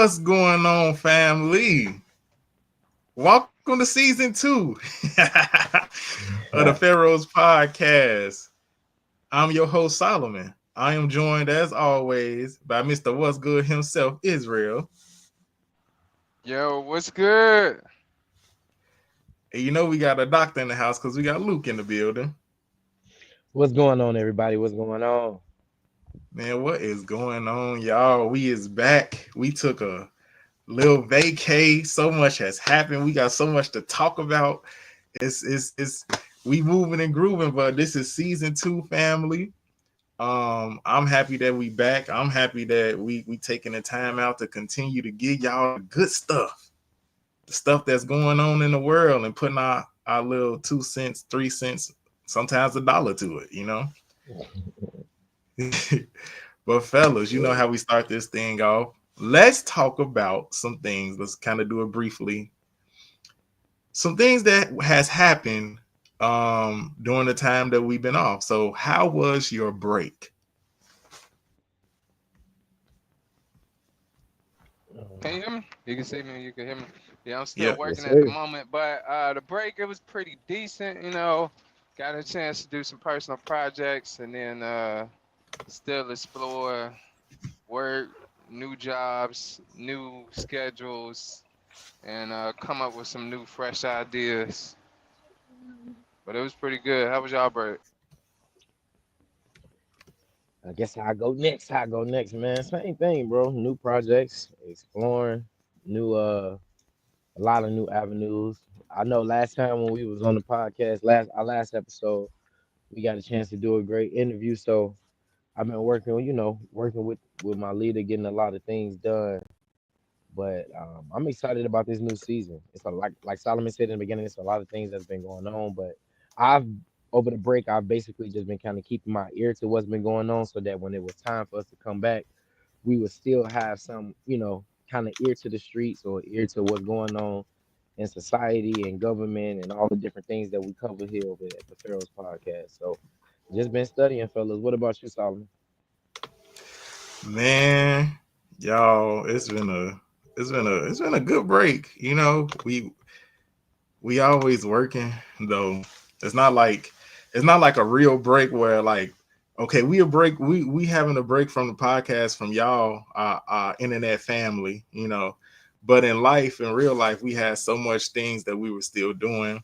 What's going on, family? Welcome to season 2 of the Pharaohs Podcast. I'm your host, Solomon. I am joined, as always, by Mr. What's Good himself, Israel. Yo, what's good? And you know we got a doctor in the house because we got Luke in the building. What's going on, everybody? What's going on? Man, what is going on, y'all? We is back. We took a little vacay. So much has happened. We got so much to talk about. It's we moving and grooving, but this is season 2, family. I'm happy that we back. I'm happy that we taking the time out to continue to give y'all the good stuff, the stuff that's going on in the world, and putting our little 2 cents, 3 cents, sometimes $1 to it, you know. But fellas, you know how we start this thing off. Let's talk about some things. Let's kind of do it briefly. Some things that has happened during the time that we've been off. So how was your break? Can you hear me? You can see me, you can hear me. Yeah, I'm still Yeah. working Yes, at the sir. moment, but the break, it was pretty decent, Got a chance to do some personal projects and then still explore work, new jobs, new schedules, and come up with some new fresh ideas. But it was pretty good. How was y'all break? I guess I go next, man. Same thing, bro. New projects, exploring a lot of new avenues. I know last time when we was on the podcast, our last episode, we got a chance to do a great interview. So I've been working, working with my leader, getting a lot of things done. But I'm excited about this new season. It's like Solomon said in the beginning, it's a lot of things that's been going on. But I've over the break, I've basically just been kind of keeping my ear to what's been going on, so that when it was time for us to come back, we would still have some, kind of ear to the streets or ear to what's going on in society and government and all the different things that we cover here over at the Pharaohs Podcast. So just been studying, fellas. What about you, Solomon? Man, y'all, it's been a good break. You know, we always working though. It's not like it's not like a real break where like okay, we having a break from the podcast from y'all, our internet family, you know. But in life, in real life, we had so much things that we were still doing,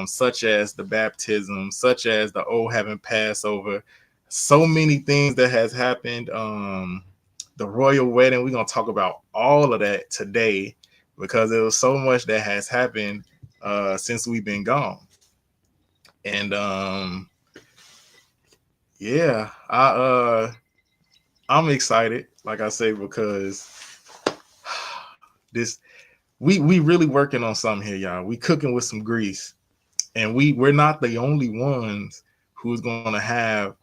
such as the baptism, such as the Old Heaven Passover, so many things that has happened. The royal wedding, we're gonna talk about all of that today because there was so much that has happened since we've been gone. And yeah, I'm excited, like I say, because this we really working on something here, y'all. We cooking with some grease, and we're not the only ones who's gonna have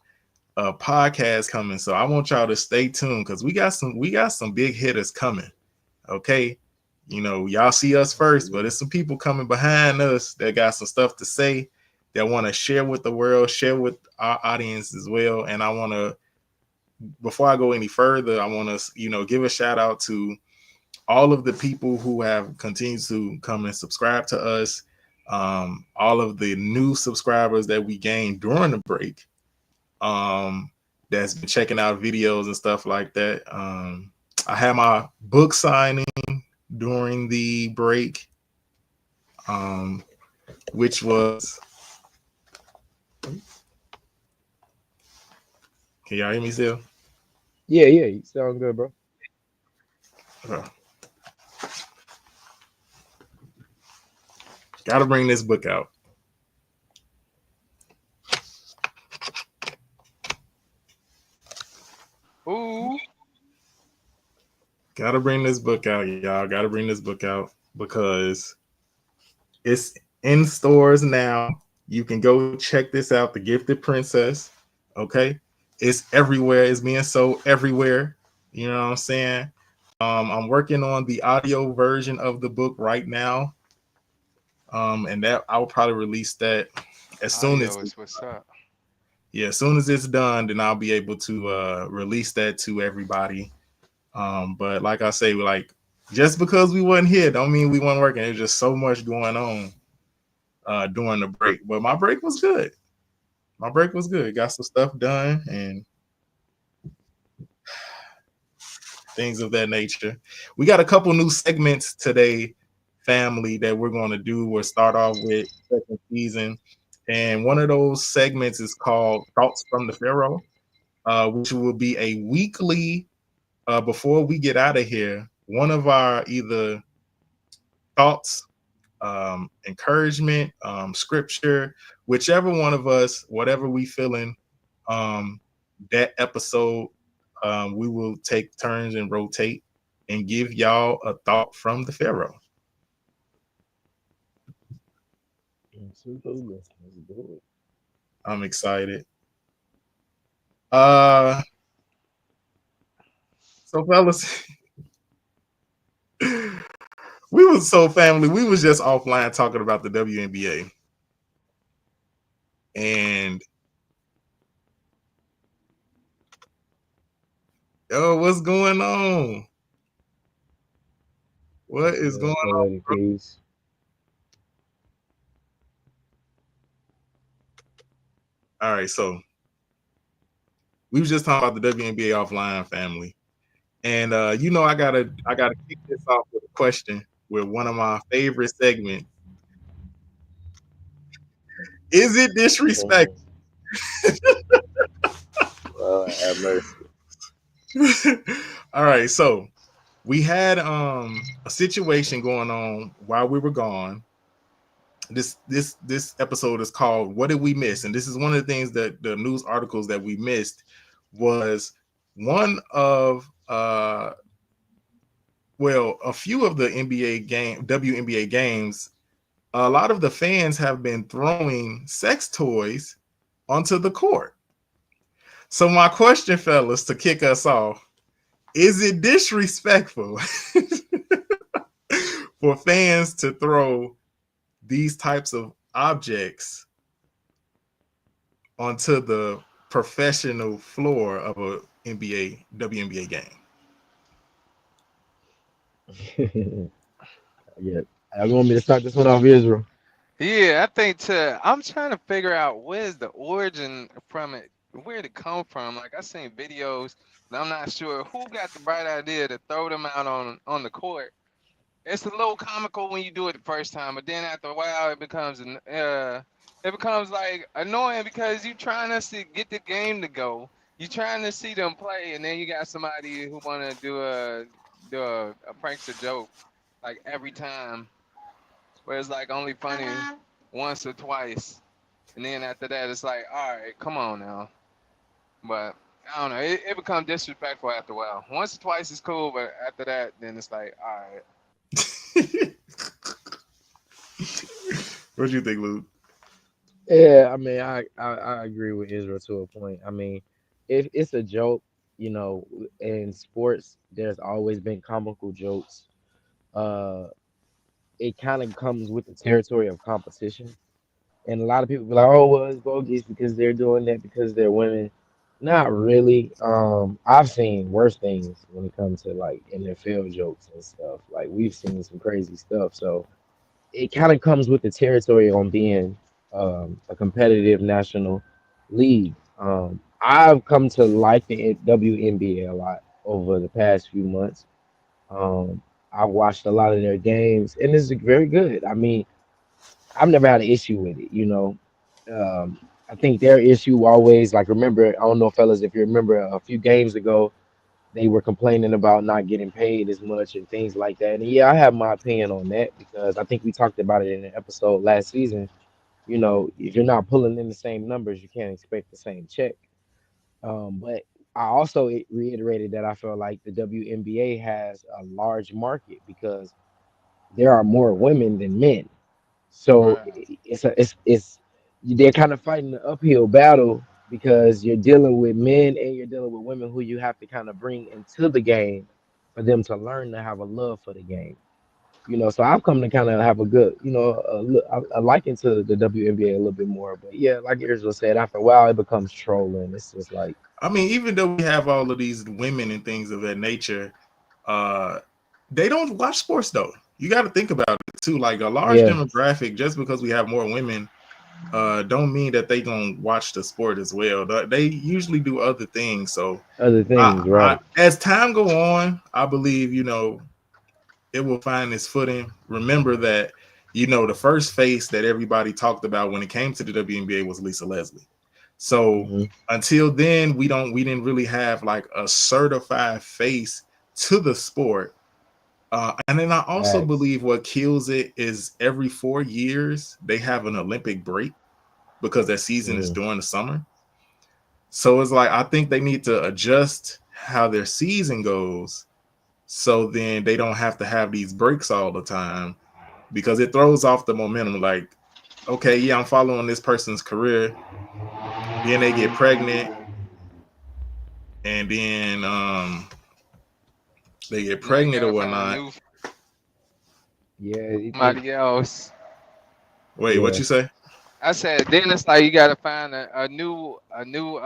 a podcast coming. So I want y'all to stay tuned because we got some big hitters coming. Okay. You know, y'all see us first, but there's some people coming behind us that got some stuff to say that want to share with the world, share with our audience as well. And I want to, before I go any further, I want to, give a shout out to all of the people who have continued to come and subscribe to us. All of the new subscribers that we gained during the break, that's been checking out videos and stuff like that. I had my book signing during the break, um, which was. Can y'all hear me still? Yeah, you sound good, bro. Uh, Gotta bring this book out. Ooh, Gotta bring this book out, y'all. Gotta bring this book out because it's in stores now. You can go check this out, The Gifted Princess. Okay. It's everywhere. It's being sold everywhere. You know what I'm saying? I'm working on the audio version of the book right now. And that I will probably release that as soon as audio is what's up. as soon as it's done, then I'll be able to release that to everybody. But like I say, like just because we wasn't here, don't mean we weren't working. There's just so much going on during the break. But my break was good. My break was good. Got some stuff done and things of that nature. We got a couple new segments today, family, that we're going to do. We'll start off with second season. And one of those segments is called Thoughts from the Pharaoh, which will be a weekly, before we get out of here, one of our either thoughts, encouragement, scripture, whichever one of us, whatever we feeling, um, that episode, we will take turns and rotate and give y'all a thought from the Pharaoh. Absolutely. Let's do it. I'm excited. Uh, so fellas, we was so family. We was just offline talking about the WNBA, and oh, what's going on? What is going on, Poetic bro? piece. All right, so we was just talking about the WNBA offline, family, and I gotta kick this off with a question with one of my favorite segments. Is it disrespect? Mhm. Have mercy. All right, so we had a situation going on while we were gone. This episode is called "What Did We Miss?" And this is one of the things that the news articles that we missed was one of a few of the NBA game WNBA games. A lot of the fans have been throwing sex toys onto the court. So my question, fellas, to kick us off, is it disrespectful for fans to throw these types of objects onto the professional floor of a NBA WNBA game? Yeah. You want me to start this one off, Israel? Yeah, I think I'm trying to figure out where's the origin from it, where did it come from. Like I seen videos, and I'm not sure who got the bright idea to throw them out on the court. It's a little comical when you do it the first time, but then after a while it becomes like annoying because you trying to see get the game to go. You trying to see them play, and then you got somebody who want to do a prankster joke like every time, where it's like only funny once or twice, and then after that it's like, all right, come on now. But I don't know, it becomes disrespectful after a while. Once or twice is cool, but after that, then it's like, all right. What do you think, Luke? Yeah, I mean, I agree with Israel to a point. I mean, if it's a joke, in sports, there's always been comical jokes. Uh, it kind of comes with the territory of competition. And a lot of people be like, "Oh, well, it's bogus because they're doing that because they're women." Not really. I've seen worse things when it comes to like NFL jokes and stuff. Like we've seen some crazy stuff. So it kind of comes with the territory on being a competitive national league. I've come to like the WNBA a lot over the past few months. Um, I've watched a lot of their games, and it's very good. I mean, I've never had an issue with it. I think their issue always like remember. I don't know, fellas, if you remember a few games ago, they were complaining about not getting paid as much and things like that. And yeah, I have my opinion on that because I think we talked about it in an episode last season. If you're not pulling in the same numbers, you can't expect the same check. But I also reiterated that I feel like the WNBA has a large market because there are more women than men. So Right. it's they're kind of fighting an uphill battle because you're dealing with men and you're dealing with women who you have to kind of bring into the game for them to learn to have a love for the game. So I've come to kind of have a good, a liking to the WNBA a little bit more. But yeah, like Israel said, after a while it becomes trolling. It's just like, I mean, even though we have all of these women and things of that nature, uh, they don't watch sports though. You got to think about it too. Like a large yeah, demographic, just because we have more women, don't mean that they gonna watch the sport as well. They usually do other things. So, other things, right? as time go on, I believe it will find its footing. Remember that the first face that everybody talked about when it came to the WNBA was Lisa Leslie. So Hmm. until then, we didn't really have like a certified face to the sport. And then I also Facts. believe what kills it is every 4 years they have an Olympic break because their season is Hmm. during the summer. So it's like I think they need to adjust how their season goes so then they don't have to have these breaks all the time because it throws off the momentum. Like, okay, yeah, I'm following this person's career. Then they get pregnant, and then they get Now you pregnant or gotta find a whatnot. new Yeah, somebody else. Wait, what yeah, you say? I said then it's like you gotta find a new new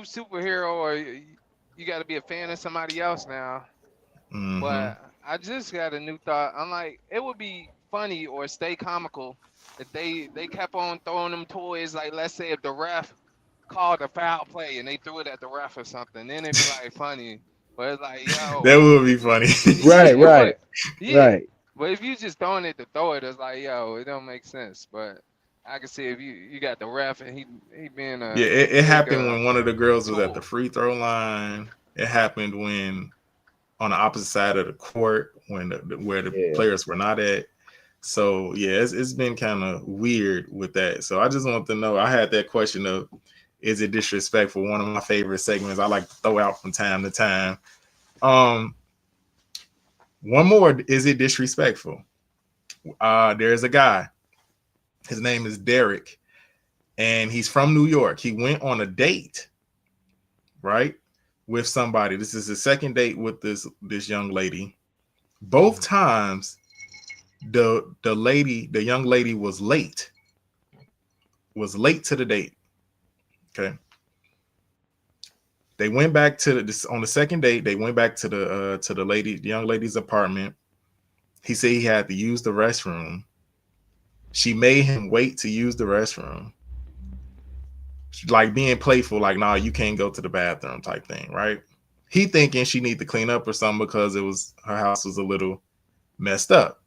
superhero, or you gotta be a fan of somebody else now. Mm-hmm. But I just got a new thought. I'm like, it would be funny or stay comical if they kept on throwing them toys. Like, let's say if the ref called a foul play and they threw it at the ref or something, then it'd be like funny. But it's like, That yo, would be funny. yeah, right, it would, right, yeah. right. But if you just throwing it to throw it, it's like, yo, it don't make sense. But I can see if you got the ref and he being Yeah, a it big happened when one of the girls was at the tool. free throw line. It happened when on the opposite side of the court when where the Yeah, players were not at. So yeah, it's been kind of weird with that. So I just want to know. I had that question of, is it disrespectful? One of my favorite segments I like to throw out from time to time. Um, One more. Is it disrespectful? There's a guy. His name is Derek, and he's from New York. He went on a date, right, with somebody. This is his second date with this young lady. Both times, the young lady was late to the date. Okay, they went back to this on the second date. They went back to the young lady's apartment. He said he had to use the restroom. She made him wait to use the restroom, like being playful, like, nah, you can't go to the bathroom type thing, right? He thinking she need to clean up or something because her house was a little messed up.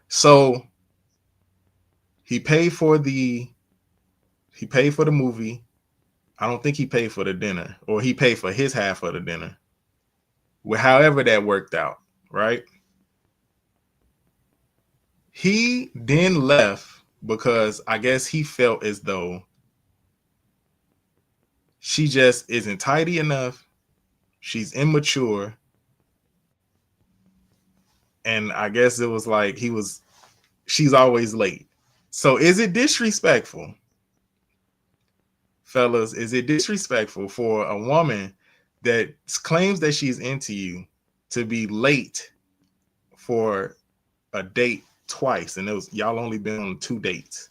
So he paid for the he paid for the movie. I don't think he paid for the dinner, or he paid for his half of the dinner. Well, however that worked out, right? He then left because I guess he felt as though she just isn't tidy enough. She's immature, and I guess it was like she's always late. So is it disrespectful, fellas? Is it disrespectful for a woman that claims that she's into you to be late for a date twice, and it was y'all only been on 2 dates?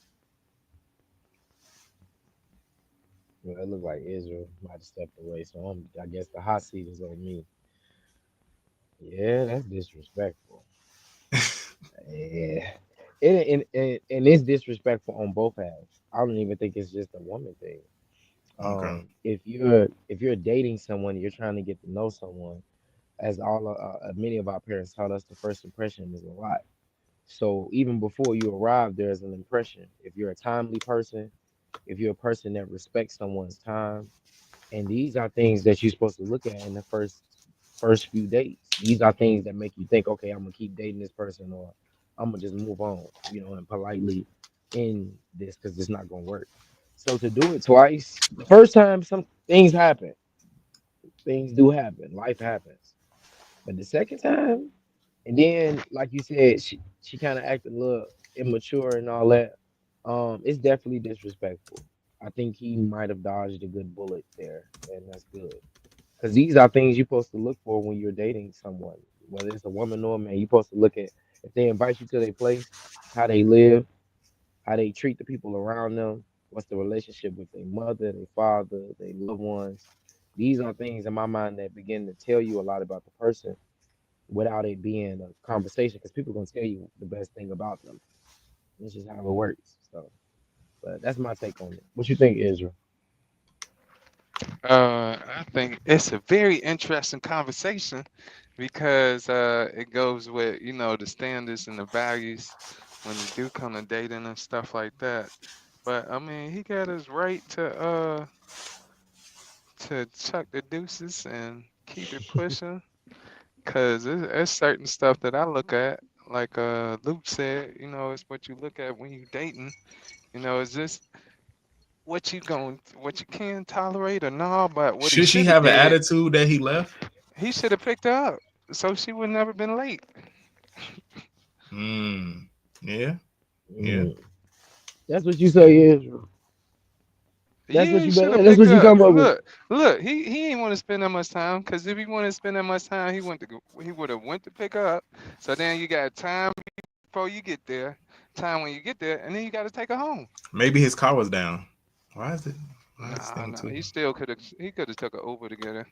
It looked like Israel might have stepped away, so I guess the hot seat is on me. Yeah, that's disrespectful. Yeah, and it's disrespectful on both halves. I don't even think it's just a woman thing. Okay. If you're dating someone, you're trying to get to know someone. As many of our parents taught us, the first impression is a lot. So even before you arrive, there's an impression. If you're a timely person, if you're a person that respects someone's time, and these are things that you're supposed to look at in the first few dates. These are things that make you think, okay, I'm gonna keep dating this person, or I'm gonna just move on, and politely end this because it's not gonna work. So to do it twice, the first time some things happen, things do happen, life happens. But the second time, and then like you said, she kind of acted a little immature and all that. It's definitely disrespectful. I think he might have dodged a good bullet there, and that's good. Because these are things you're supposed to look for when you're dating someone. whether it's a woman or a man. You're supposed to look at if they invite you to their place, how they live, how they treat the people around them, what's the relationship with their mother, their father, their loved ones. These are things in my mind that begin to tell you a lot about the person without it being a conversation because people gonna tell you the best thing about them. This is how it works. So, but that's my take on it. What you think, Israel? I think it's a very interesting conversation because it goes with, the standards and the values when you do come to dating and stuff like that. But I mean, he got his right to chuck the deuces and keep it pushing. Cause it's certain stuff that I look at, like Luke said, it's what you look at when you dating. Is this what you can tolerate or no? But what he Should she should have have an did, attitude that he left? he should have picked her up, so she would never been late. Mm. Yeah. Yeah. Mm. That's what you say, Israel. That's Yeah, what he you should have That's picked what you her up. come up with. Look, he ain't want to spend that much time. Cause if he wanted to spend that much time, he would have went to pick her up. So then you got time before you get there, time when you get there, and then you got to take her home. Maybe his car was down. Why is it? Why is this Nah, thing nah. too? He could have took her Uber to get her.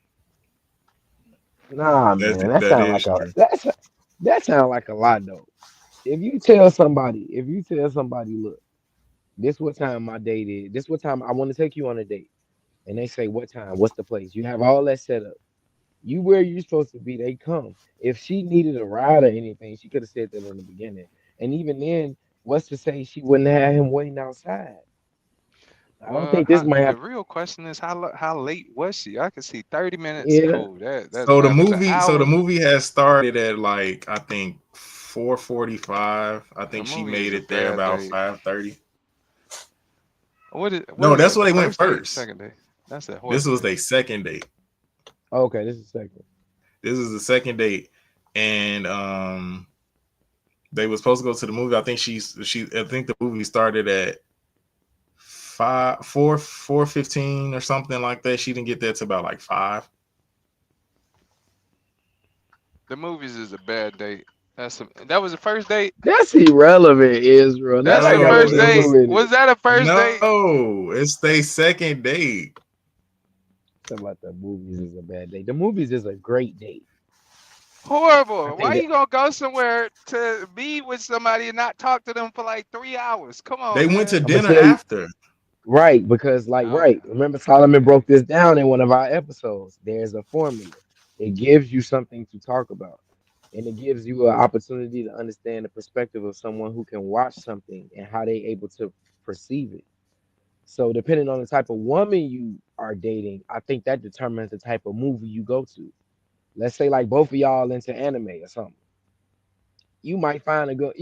Nah, man, that That sound is like a true. that sound like a lot though. If you tell somebody, look, this what time my date is. This what time I want to take you on a date, and they say what time, what's the place. You have all that set up. You where you supposed to be. They come. If she needed a ride or anything, she could have said that in the beginning. And even then, what's to say she wouldn't have him waiting outside? I don't Well, think this might the have. real question is how late was she? I could see 30 minutes. Yeah, Cool. That's So the fine. If it's an movie, so the hour, movie has started at like I think 4:45. I a think she movie is made a it there bad about date. 5:30. What No, is that's that? where The they went first date, first. second date? That's a This horse was date. their second date. okay. This is second. This is the second date, and they were supposed to go to the movie. I think she. I think the movie started at 4:15 or something like that. She didn't get there till about like 5. The movies is a bad date. That was the first date. That's irrelevant, Israel. That That's I the got No, first nothing it to do date. was with it. Was that a first date? no. It's their second date. Talk about the movies is a bad day. The movies is a great date. I Horrible. think Why that you gonna go somewhere to be with somebody and not talk to them for like 3 hours? Come They on, went to man. I'm gonna dinner tell you after. right because Okay. Remember Solomon broke this down in one of our episodes. There's a formula. It gives you something to talk about, and it gives you an opportunity to understand the perspective of someone who can watch something and how they able to perceive it. So depending on the type of woman you are dating, I think that determines the type of movie you go to. Let's say like both of y'all into anime or something. You might find a good,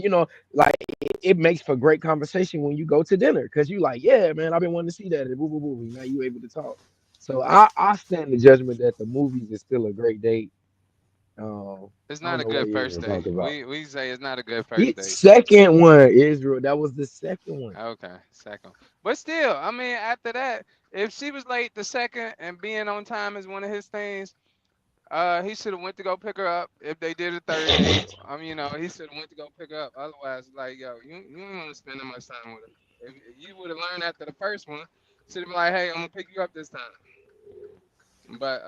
like it makes for great conversation when you go to dinner because you like, yeah, man, I've been wanting to see that. And boo, boo, boo. Now you able to talk. So I stand the judgment that the movies is still a great date. It's I don't not a know what good first Israel date. talking about. We say it's not a good The first date. second one, Israel, that was the second one. Okay, second. But still, I mean, after that, if she was late the second and being on time is one of his things, he should have went to go pick her up. If they did a third date, he should have went to go pick her up. Otherwise, like, yo, you don't want to spend that much time with her. If you would have learned after the first one, should have been like, hey, I'm gonna pick you up this time. But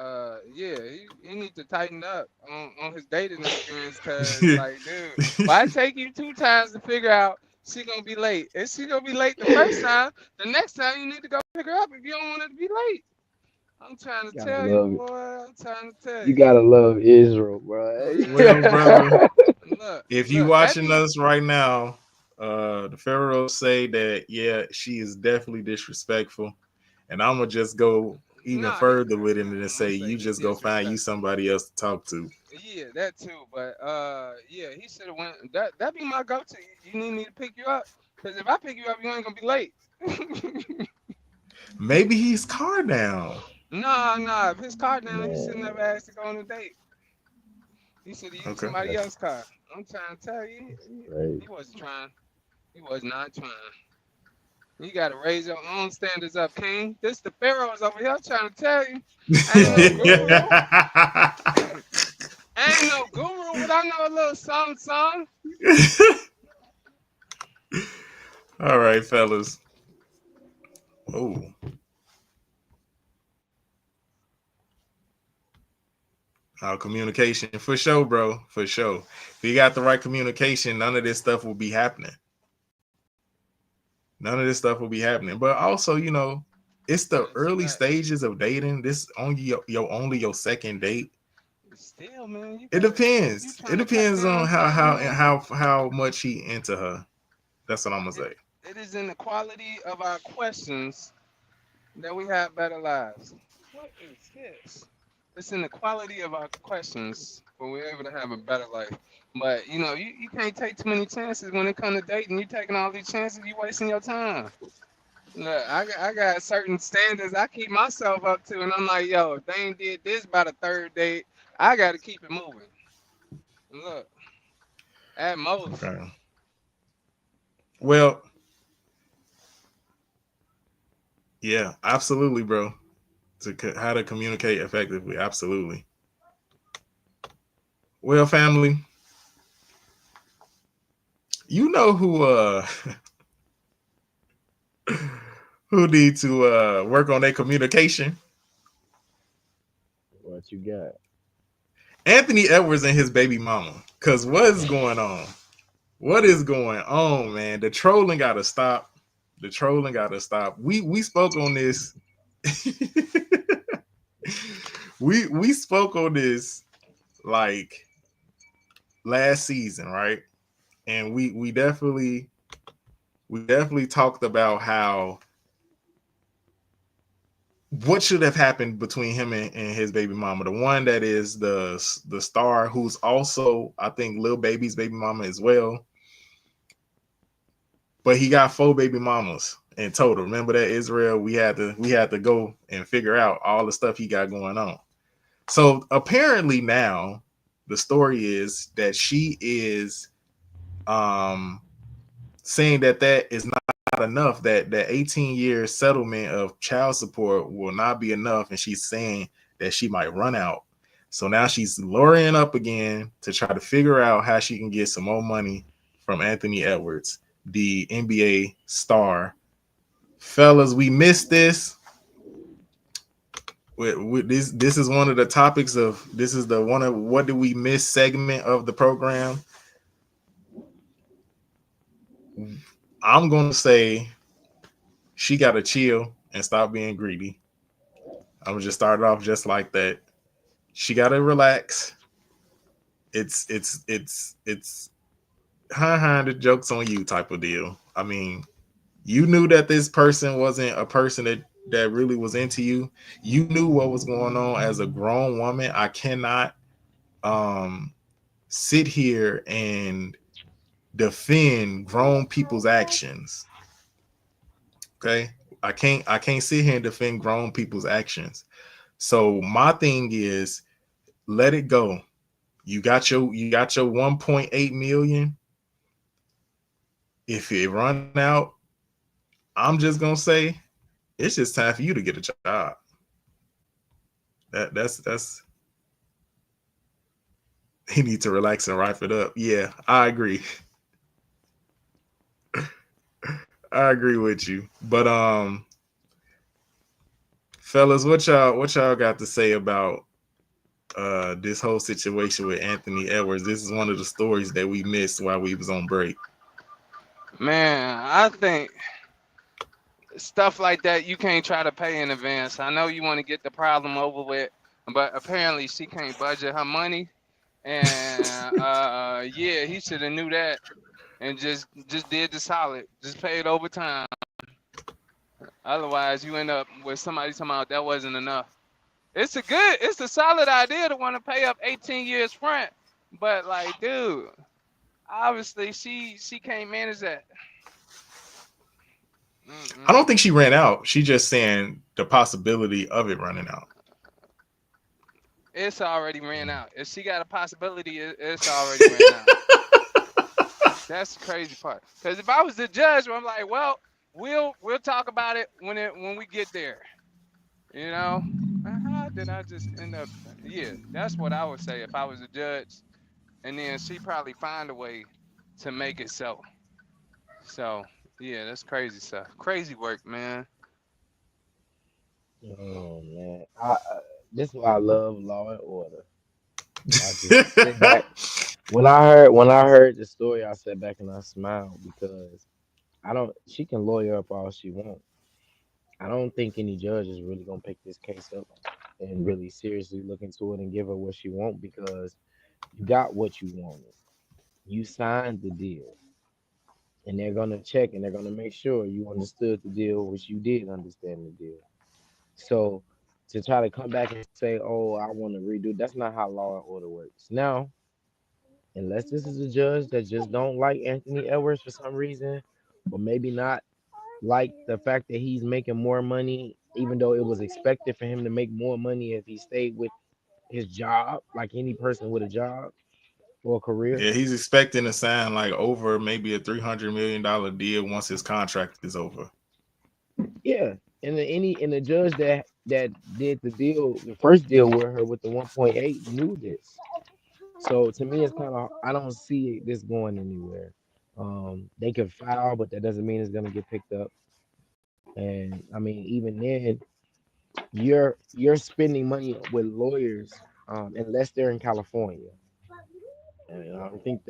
yeah, he needs to tighten up on his dating experience, cause like, dude, why take you 2 times to figure out she gonna be late? If she gonna be late the first time, the next time you need to go pick her up if you don't want her to be late. I'm trying to You gotta tell you, love it. boy. I'm trying to tell You you. gotta love Israel, bro. Well, brother, if you That watching be us right now, the Pharaohs say that yeah, she is definitely disrespectful, and I'm gonna just go even nah. He, further with it and I'm say say you he just go find you disrespectful. somebody else to talk to. Yeah, that too. But yeah, he should have went. That be my go-to. You need me to pick you up, cause if I pick you up, you ain't gonna be late. Maybe he's car down. Nah. If his car down, he should Man, never asked to go on a date. He should have used Okay. somebody that's else's car. I'm trying to tell you, that's crazy. he wasn't trying. He was not trying. You gotta raise your own standards up, King. This the Pharaohs over here trying to tell you. Ain't no Oh my guru. god. I ain't no guru, but I know a little something, something. All right, fellas. Oh, communication for sure, bro. For sure. If you got the right communication, none of this stuff will be happening. None of this stuff will be happening. But also, it's the That's early facts. stages of dating. This only your second date. Still, man, you It gotta you depends. It trying to cut depends down on how time, how man. how much he into her. That's what I'm gonna It say. it is in the quality of our questions that we have better lives. What is this? It's in the quality of our questions when we're able to have a better life. But you can't take too many chances when it comes to dating. You taking all these chances, you wasting your time. Look, I got certain standards I keep myself up to, and I'm like, yo, if they ain't did this by the third date, I got to keep it moving. Look, at most, Okay. Well, yeah, absolutely, bro. How to communicate effectively, absolutely. Well, family, you know who need to work on their communication? What you got? Anthony Edwards and his baby mama. Cause what is going on? What is going on, man? The trolling gotta stop. The trolling gotta stop. We spoke on this. we spoke on this like last season, right? And we definitely talked about how what should have happened between him and his baby mama. The one that is the star, who's also I think Lil Baby's baby mama as well. But he got 4 baby mamas in total. Remember that, Israel? We had to go and figure out all the stuff he got going on. So apparently now the story is that she is um saying that is not enough, that 18-year settlement of child support will not be enough, and she's saying that she might run out. So now she's lawyering up again to try to figure out how she can get some more money from Anthony Edwards, the NBA star. Fellas, we missed this. With this is one of the topics of this is the one of what did we miss segment of the program. I'm gonna say she got to chill and stop being greedy. I'm gonna just start it off just like that. She got to relax. It's the joke's on you type of deal. I mean, you knew that this person wasn't a person that really was into you. You knew what was going on as a grown woman. I cannot um sit here and defend grown people's actions. Okay? I can't sit here and defend grown people's actions. So my thing is let it go. You got your 1.8 million. If it run out, I'm just gonna say it's just time for you to get a job. That's he need to relax and wrap it up. Yeah, I agree. I agree with you. But fellas, what y'all got to say about this whole situation with Anthony Edwards? This is one of the stories that we missed while we was on break. man, I think stuff like that you can't try to pay in advance. I know you want to get the problem over with, but apparently she can't budget her money, and yeah, he should have knew that and just did the solid, just paid overtime. Otherwise, you end up with somebody talking about that wasn't enough. It's a solid idea to want to pay up 18 years front, but like, dude, obviously she can't manage that. I don't Mm-mm. think she ran out. She just saying the possibility of it running out. It's already ran out. If she got a possibility, it's already ran out. That's the crazy part. Because if I was the judge, I'm like, well, we'll talk about it when we get there. You know, how then I just end up, yeah, that's what I would say if I was a judge. And then she probably find a way to make it so. So yeah, that's crazy stuff. Crazy work, man. Oh man, this is why I love Law and Order. I just sit back when I heard the story, I sat back and I smiled because I don't. She can lawyer up all she wants. I don't think any judge is really gonna pick this case up and really seriously look into it and give her what she want because you got what you wanted. You signed the deal, and they're gonna check and they're gonna make sure you understood the deal, which you did understand the deal. So to try to come back and say, "Oh, I want to redo," that's not how Law and Order works. Now, unless this is a judge that just don't like Anthony Edwards for some reason, or maybe not like the fact that he's making more money, even though it was expected for him to make more money if he stayed with his job, like any person with a job or a career. Yeah, he's expecting to sign like over maybe a $300 million deal once his contract is over. Yeah, and the judge that did the deal, the first deal with her with the 1.8 knew this. So to me, it's kind of I don't see this going anywhere. They can file, but that doesn't mean it's gonna get picked up. And I mean, even then, you're spending money with lawyers, unless they're in California. And I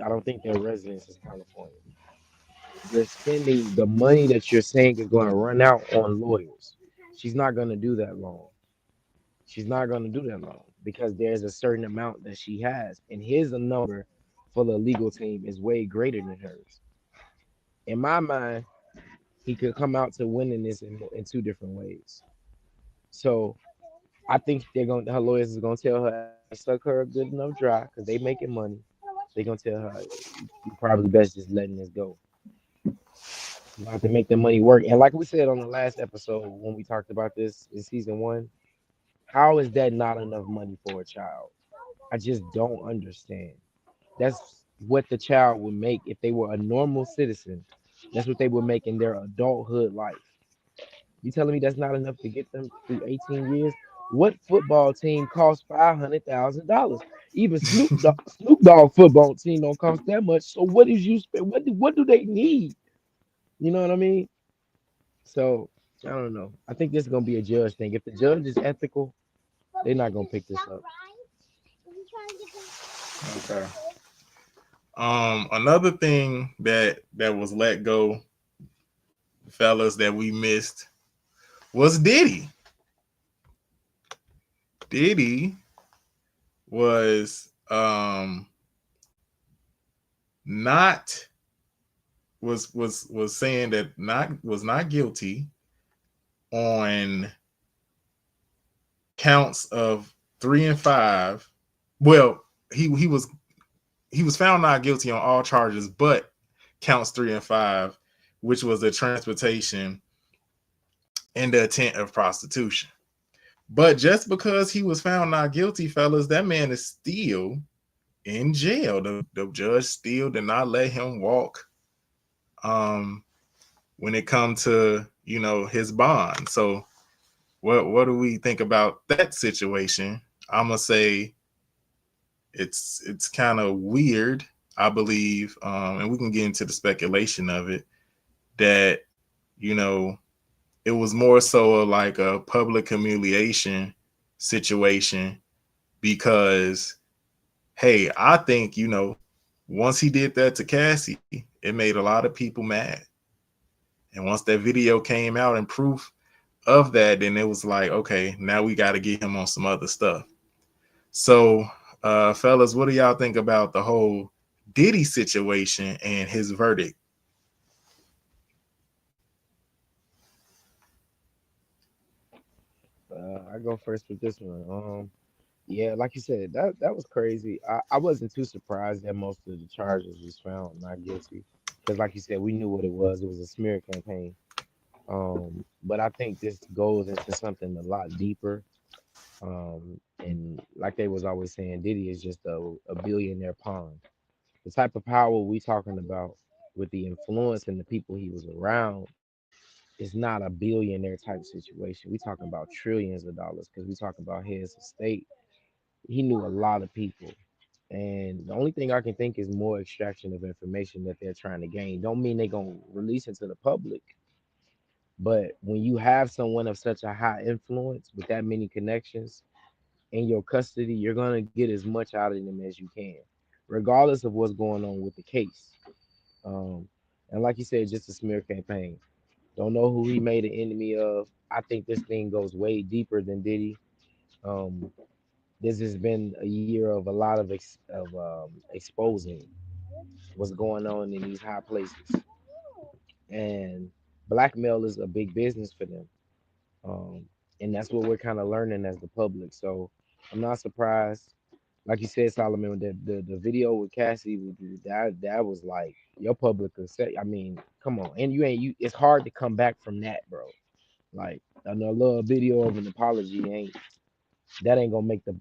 don't think their residence is California. You're spending the money that you're saying is going to run out on lawyers. She's not going to do that long. She's not going to do that long because there's a certain amount that she has, and his number for the legal team is way greater than hers. In my mind, he could come out to winning this in two different ways. So I think her lawyers is gonna tell her after they suck her good enough dry because they making money. They gonna tell her you probably best just letting this go. You have to make the money work. And like we said on the last episode when we talked about this in season one, how is that not enough money for a child? I just don't understand. That's what the child would make if they were a normal citizen. That's what they would make in their adulthood life. You telling me that's not enough to get them through 18 years? What football team costs $500,000? Even Snoop Dogg football team don't cost that much. So what is you spend? What do they need? You know what I mean? So I don't know. I think this is gonna be a judge thing. If the judge is ethical, they're not gonna pick this up. Okay. Another thing that was let go, fellas, that we missed was Diddy. Diddy was not was saying that not guilty on counts of 3 and 5. Well, he was found not guilty on all charges, but counts 3 and 5, which was the transportation and the intent of prostitution. But just because he was found not guilty, fellas, that man is still in jail. The judge still did not let him walk um when it comes to his bond. So what do we think about that situation? I'm gonna say it's kind of weird, I believe, and we can get into the speculation of it, that you know it was more so like a public humiliation situation because, hey, I think once he did that to Cassie, it made a lot of people mad. And once that video came out and proof of that, then it was like, okay, now we got to get him on some other stuff. So, fellas, what do y'all think about the whole Diddy situation and his verdict? I go first with this one. Yeah, like you said, that was crazy. I wasn't too surprised that most of the charges was found not guilty, because like you said, we knew what it was. It was a smear campaign. But I think this goes into something a lot deeper. And like they was always saying, Diddy is just a billionaire pawn. The type of power we talking about with the influence and the people he was around. it's not a billionaire type situation. We talking about trillions of dollars because we talking about his estate. He knew a lot of people. And the only thing I can think is more extraction of information that they're trying to gain. Don't mean they're gonna release it to the public, but when you have someone of such a high influence with that many connections in your custody, you're gonna get as much out of them as you can, regardless of what's going on with the case. Um, and like you said, just a smear campaign. Don't know who he made an enemy of. I think this thing goes way deeper than Diddy. Um, this has been a year of a lot of exposing what's going on in these high places, and blackmail is a big business for them. Um, and that's what we're kind of learning as the public. So I'm not surprised. Like you said, Solomon, the video with Cassie, that was like your public could say. I mean, come on, and you ain't you. It's hard to come back from that, bro. Like a little video of an apology ain't that ain't gonna make the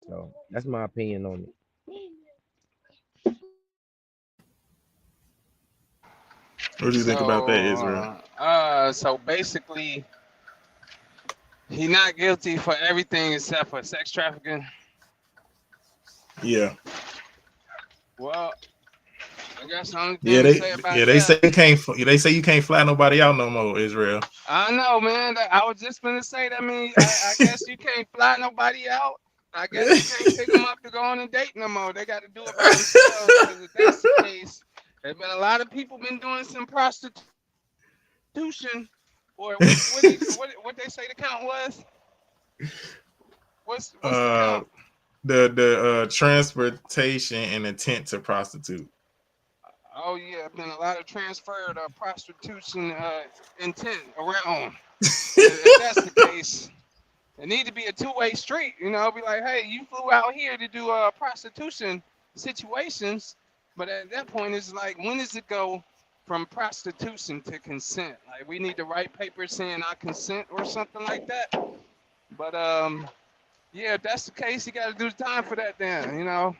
so that's my opinion on it. What do you think about that, Israel? So basically, he not guilty for everything except for sex trafficking. Yeah, Well, I guess the only yeah. thing to say about They that, say you can't. They say you can't fly nobody out no more, Israel. I know, man. I was just gonna say that. I mean, I guess you can't fly nobody out. I guess you can't pick them up to go on a date no more. They got to do it by themselves. Because if that's the case, there's been a lot of people been doing some prostitution. Or what they say the count was? What's the uh, count? the transportation and intent to prostitute. Oh yeah, been a lot of transferred prostitution intent around. If that's the case, it need to be a two-way street. You know, be like, hey, you flew out here to do prostitution situations, but at that point, it's like, when does it go from prostitution to consent? Like, we need to write papers saying I consent or something like that. But yeah, if that's the case, you got to do the time for that. Then, you know,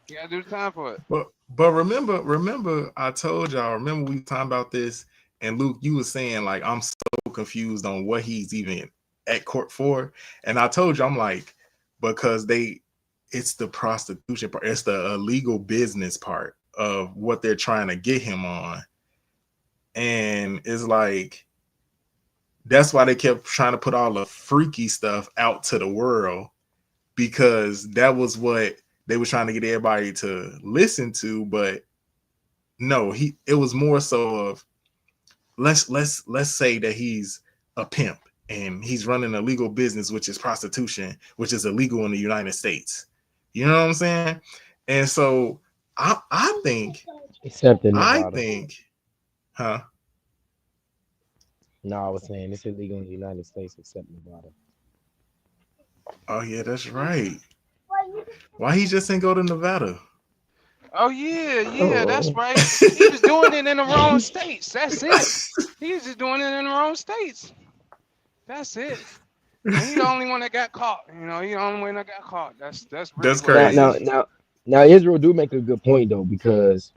you got to do the time for it. But remember, I told y'all. Remember we talking about this, and Luke, you was saying like I'm so confused on what he's even at court for, and I told you I'm like because it's the prostitution part, it's the illegal business part of what they're trying to get him on, and it's like that's why they kept trying to put all the freaky stuff out to the world because that was what they were trying to get everybody to listen to, but no, it was more so of let's say that he's a pimp and he's running a legal business, which is prostitution, which is illegal in the United States. You know what I'm saying? And so I think Except in I Nevada. think, huh? No, I was saying it's illegal in the United States except Nevada. Oh yeah, that's right. Why he just didn't go to Nevada? Oh yeah, that's Oh, right. He was doing it in the wrong states. That's it. He was just doing it in the wrong states. That's it. And he the only one that got caught. You know, he the only one that got caught. That's really That's what it now, crazy. is. now, Israel do make a good point though, because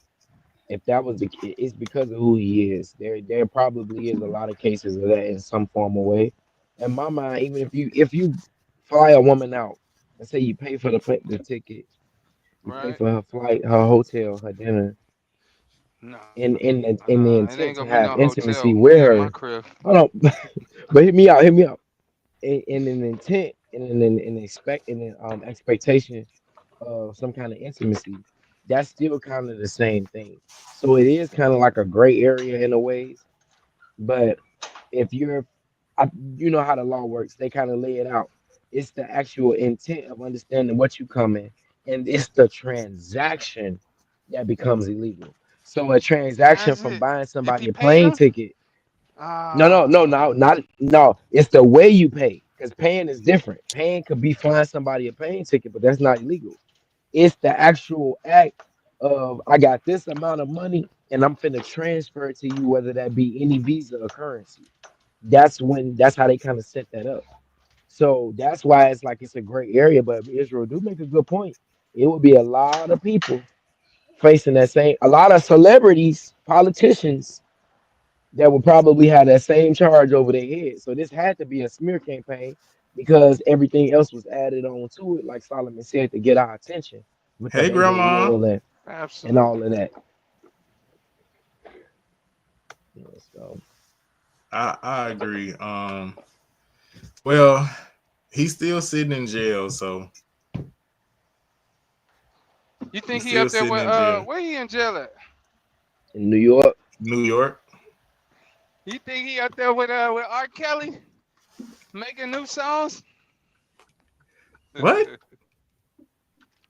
if that was it's because of who he is. There probably is a lot of cases of that in some form or way. In my mind, even if you fly a woman out and say you pay for the ticket, you pay Right? for her flight, her hotel, her dinner, No, in the it ain't intent to gonna be have no intimacy hotel with at my her. crib. Hold on, but hear me out. In an intent, in an expectation of some kind of intimacy, that's still kind of the same thing. So it is kind of like a gray area in a ways. But if you're, you know how the law works, they kind of lay it out. It's the actual intent of understanding what you come in, and it's the transaction that becomes illegal. So a transaction How's from it? buying If he somebody a paid plane him? ticket. No, Ah, not. It's the way you pay, because paying is different. Paying could be flying somebody a plane ticket, but that's not illegal. It's the actual act of I got this amount of money and I'm finna transfer it to you, whether that be any visa or currency. That's how they kind of set that up. So that's why it's like it's a great area. But Israel do make a good point. It would be a lot of people facing that same, a lot of celebrities, politicians that would probably have that same charge over their head. So this had to be a smear campaign because everything else was added on to it, like Solomon said, to get our attention with the Hey, baby grandma. oil and all Absolutely. of that. Yeah, so I agree. Well, he's still sitting in jail, so You he's think he still up there sitting with in jail. where he in jail at? in New York, New York. You think he up there with R. Kelly making new songs? What?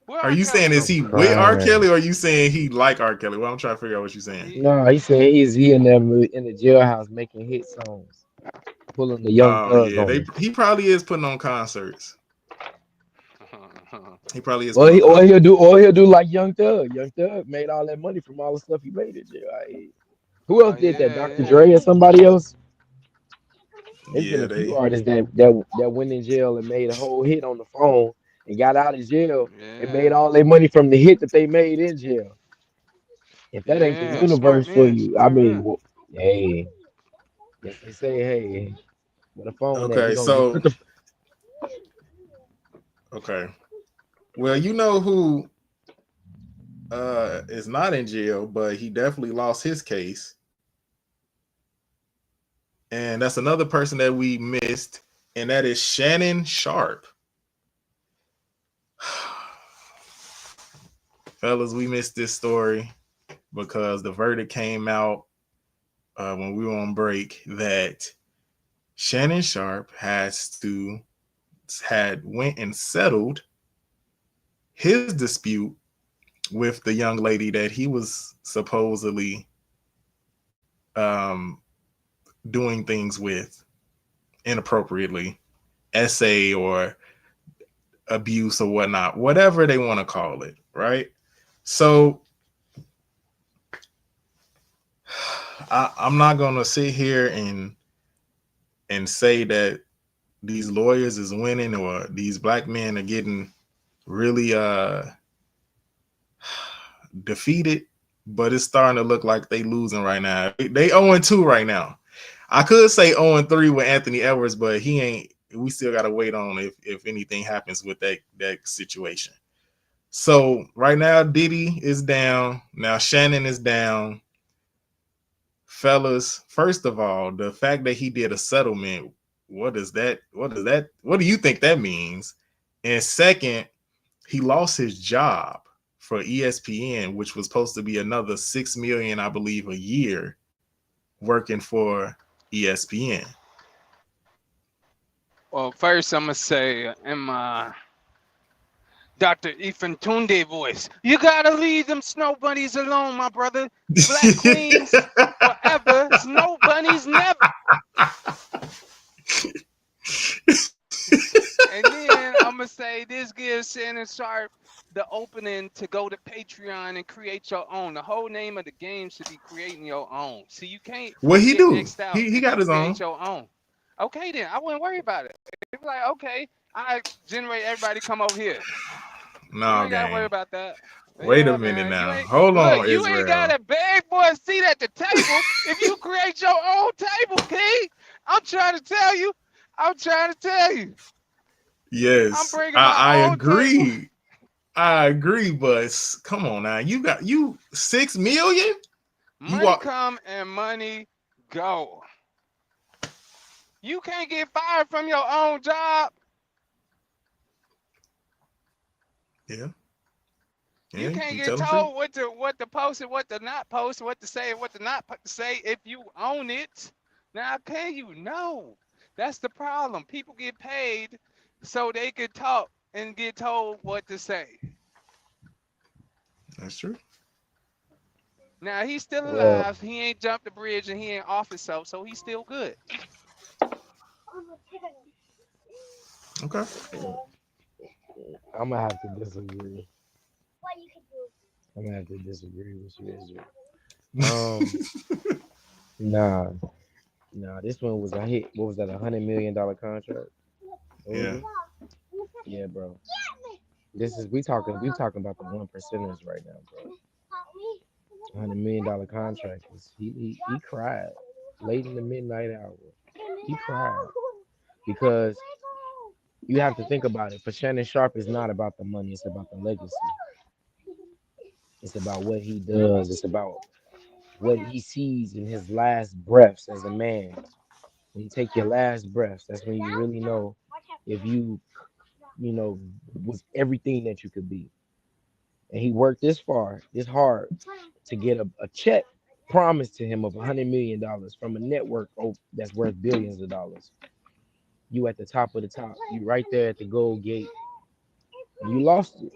Where Are R. you saying Kelly? is I'm he with R. crying. Kelly or are you saying he like R. Kelly? Well, I'm trying to figure out what you're saying. He, No, he said he in there in the jailhouse making hit songs, pulling the Young Oh Thug yeah, on they him. he probably is putting on concerts. He probably is Well, putting on concerts. or he'll do like Young Thug. Young Thug made all that money from all the stuff he made in jail. Who oh else did that? yeah, Dr. yeah. Dre or somebody else? There's been Yeah, a few they. artists that went in jail and made a whole hit on the phone and got out of jail and made Yeah, all their money from the hit that they made in jail. If that ain't the yeah, smart universe for man, you, I smart mean, man. well, hey, yes they say, hey, with a phone that we Okay, gonna get so put the okay. Well, you know who is not in jail, but he definitely lost his case, and that's another person that we missed, and that is Shannon Sharpe. Fellas, we missed this story because the verdict came out when we were on break that Shannon Sharpe had went and settled his dispute with the young lady that he was supposedly um, doing things with inappropriately, essay or abuse or whatnot, whatever they want to call it, right? So I'm not gonna sit here and say that these lawyers is winning or these black men are getting really defeated, but it's starting to look like they losing right now. They 0-2 right now. I could say 0-3 with Anthony Edwards, but he ain't. We still gotta wait on if anything happens with that situation. So right now, Diddy is down. Now Shannon is down. Fellas, first of all, the fact that he did a settlement, what does that? What does that? What do you think that means? And second, he lost his job for ESPN, which was supposed to be another 6 million, I believe, a year working for ESPN. Well, first I'm gonna say in my Dr. Ethan Tunde voice, you gotta leave them snow bunnies alone, my brother. Black queens forever, snow bunnies never. And then I'm gonna say this gives Shannon Sharp the opening to go to Patreon and create your own. The whole name of the game should be creating your own. See, you can't What he get do? X'd out He if got you his create own. your own. Okay, then I wouldn't worry about it. It's like, okay, I generate everybody come over here. You No ain't gotta worry game. about that. Wait a Yeah, minute man. You now. ain't Hold look. on, You ain't Israel. got a beg for a seat at the table if you create your own table, King. I'm trying to tell you. I'm trying to tell you. I'm Yes, bringing my I own table. agree. I agree, but come on now. You 6 million? You Money are come and money go. You can't get fired from your own job. yeah, You yeah, can't you get tell the truth. told what to post and what to not post, what to say and what to not say if you own it. Now can you? No. That's the problem. People get paid so they can talk and get told what to say. That's true. Now he's still well, alive. He ain't jumped the bridge and he ain't off himself, so he's still good. Okay. I'm gonna have to disagree. I'm gonna have to disagree with you, Israel. Um, nah, nah. This one was a hit. What was that? $100 million contract? What was Yeah. it? Yeah, bro. We talking about the one percenters right now, bro. $100 million contract. He cried. late in the midnight hour. He cried because you have to think about it. For Shannon Sharpe, it's not about the money; it's about the legacy. It's about what he does. It's about what he sees in his last breaths as a man. When you take your last breaths, that's when you really know if you know, was everything that you could be. And he worked this far, this hard to get a check promised to him of $100 million from a network that's worth billions of dollars. You at the top of the top. You right there at the gold gate. You lost it.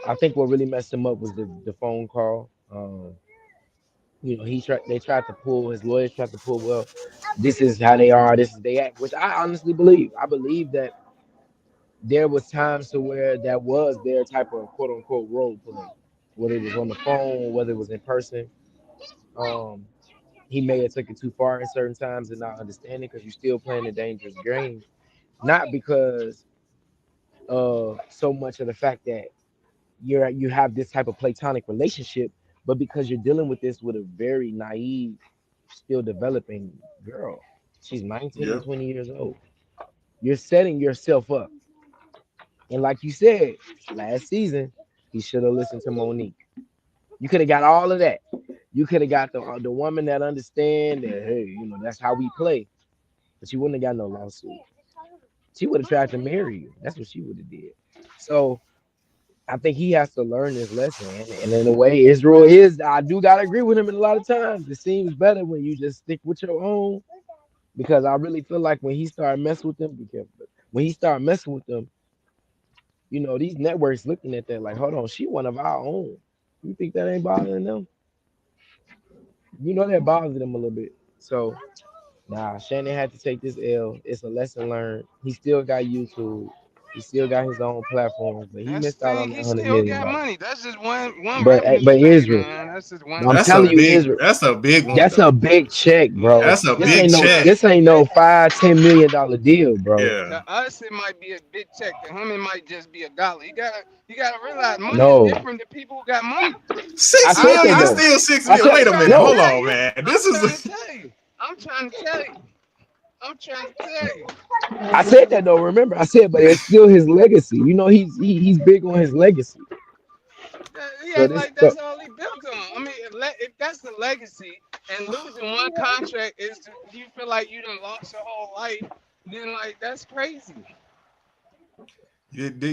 I think what really messed him up was the phone call. They tried to pull his lawyers tried to pull. Well, this is how they are. This is they act, which I honestly believe. I believe that there was times to where that was their type of quote unquote role play, whether it was on the phone, whether it was in person. Um, he may have took it too far in certain times and not understanding because you're still playing a dangerous game, not because so much of the fact that you have this type of platonic relationship, but because you're dealing with this with a very naive, still developing girl. She's 19, Yep. 20 years old. You're setting yourself up. And like you said, last season, he should have listened to Monique. You could have got all of that. You could have got the woman that understand that, hey, that's how we play. But you wouldn't have got no lawsuit. She would have tried to marry you. That's what she would have did. So I think he has to learn this lesson. And in a way, Israel is, I do gotta agree with him in a lot of times. It seems better when you just stick with your own. Because I really feel like when he started messing with them, be careful. When he started messing with them, these networks looking at that like, hold on, she one of our own. You think that ain't bothering them? That bothers them a little bit. So, nah, Shannon had to take this L. It's a lesson learned. He still got YouTube. He still got his own platforms, but he That's missed the out thing. on that He hundred still million got dollars. money. That's just one But revenue but stream, Israel, man. That's just but one I'm That's telling a you, revenue big. stream. Israel, That's a big one that's a though. big check, Yeah, bro. That's a This big ain't no check. this ain't no 5, $10 million deal, bro. Yeah. to us it might be a big check. To him it might just be a dollar. You gotta realize money is No, different than people who got money. I Six said that million is though. still 6 million. I said I'm Wait a trying minute. to no. Hold tell on, you. man. I'm This trying to is tell you. I'm trying to tell you. I'm trying to tell you. I said that though. Remember, I said, but it's still his legacy. He's big on his legacy. He So act this like so that's all he built on. I mean, if that's the legacy, and losing one contract is, you feel like you done lost your whole life, then like that's crazy.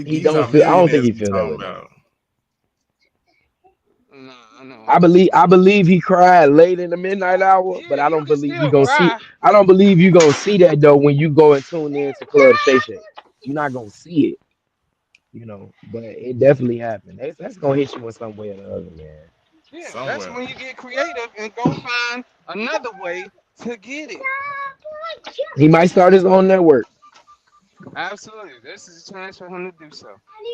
he these don't are feel. I don't think millionaires he we feel that talking way though. about. No, I know. I believe he cried late in the midnight hour, but Yeah, I you don't can believe you still gonna see. cry. I don't believe you gonna see that though when you go and tune in to Club Shay Shay. You're not gonna see it, but it definitely happened. That's gonna hit you in some way or the other, man. Yeah, that's Somewhere. when you get creative and go find another way to get it. He might start his own network. Absolutely, this is a chance for him to do so.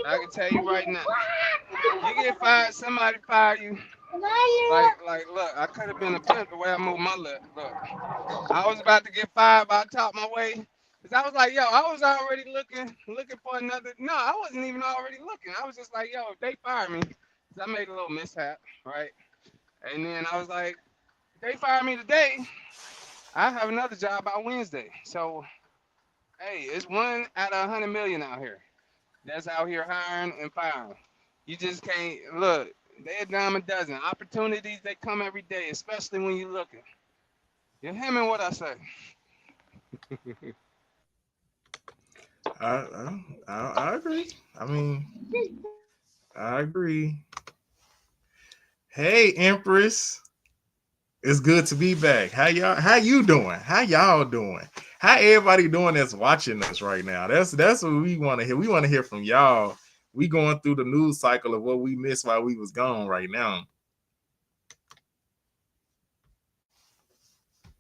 I can tell you right now, you get fired, somebody fire you. Look, I could have been a pimp the way I moved my lip. Look, I was about to get fired, but I talked my way. Cause I was like, yo, I was already looking for another. No, I wasn't even already looking. I was just like, yo, if they fire me, 'cause I made a little mishap, right? And then I was like, if they fire me today, I have another job by Wednesday. So, hey, it's one out of 100 million out here that's out here hiring and firing. You just can't look. They a dime a dozen. Opportunities they come every day, especially when you're looking. You hear me? What I say? I agree. I mean, I agree. Hey, Empress. It's good to be back. How you doing? How y'all doing? How everybody doing that's watching us right now? That's what we want to hear. We want to hear from y'all. We going through the news cycle of what we missed while we was gone right now.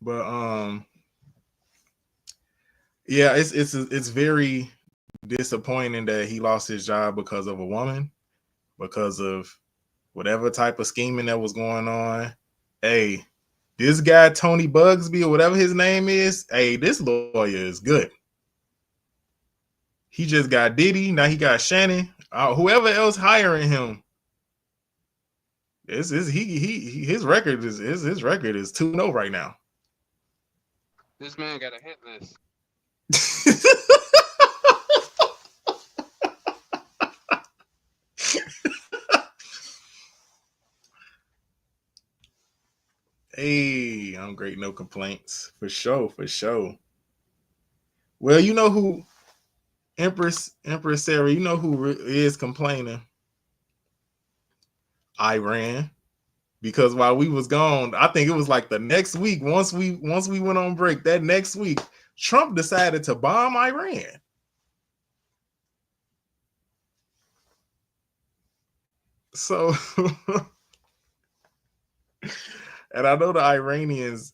But yeah, it's very disappointing that he lost his job because of a woman, because of whatever type of scheming that was going on. Hey, this guy Tony Bugsby or whatever his name is, hey, this lawyer is good. He just got Diddy, now he got Shannon. Whoever else hiring him, his record is 2-0 right now. This man got a hit list. Hey, I'm great. No complaints. For sure. For sure. Well, you know who, Empress Sarah, you know who is complaining? Iran. Because while we was gone, I think it was like the next week, once we went on break, that next week, Trump decided to bomb Iran. So and I know the Iranians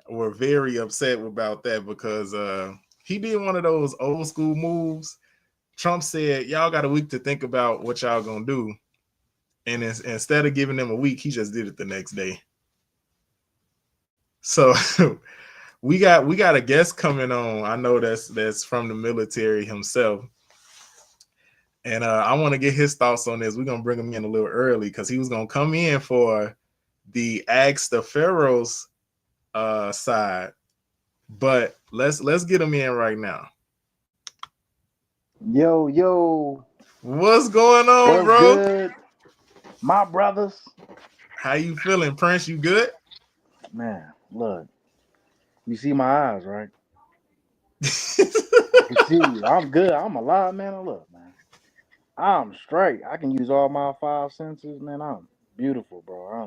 were very upset about that because he did one of those old school moves. Trump said, y'all got a week to think about what y'all gonna do. And instead of giving them a week, he just did it the next day. So we got a guest coming on. I know that's from the military himself. And I want to get his thoughts on this. We're gonna bring him in a little early because he was gonna come in for the Ask the Pharaohs side. But let's get him in right now. Yo, What's going on, what's bro? good, my brothers? How you feeling, Prince? You good? Man, look, you see my eyes, right? You see, I'm good. I'm alive, man. Look, man, I'm straight. I can use all my five senses, man. I'm beautiful, bro.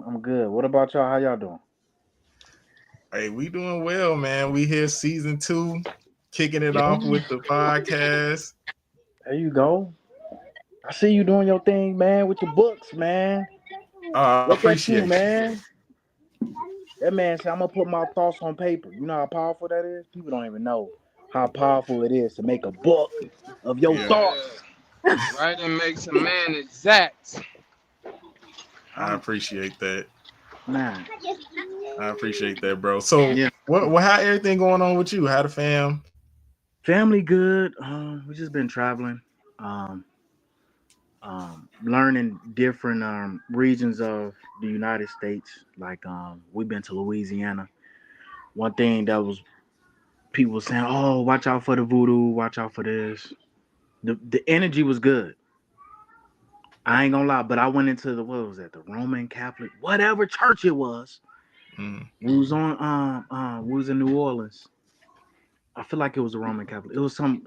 I'm good. What about y'all? How y'all doing? Hey, we doing well, man. We here season 2, kicking it Yeah, off with the podcast. there you go. I see you doing your thing, man, with your books, man. I Look at you, appreciate you. man. That man said, I'm gonna put my thoughts on paper. You know how powerful that is? People don't even know how powerful it is to make a book of your Yeah, thoughts. Yeah. Writing makes a man exact. I I'm appreciate that. man. I appreciate that, bro. So, Yeah. how everything going on with you? How the fam? Family good. We just been traveling. Um, Learning different regions of the United States. Like we've been to Louisiana. One thing that was people saying, "Oh, watch out for the voodoo, watch out for this." The energy was good. I ain't gonna lie, but I went into the what was that? The Roman Catholic, whatever church it was. Mm, We was on we was in New Orleans. I feel like it was a Roman Catholic. It was some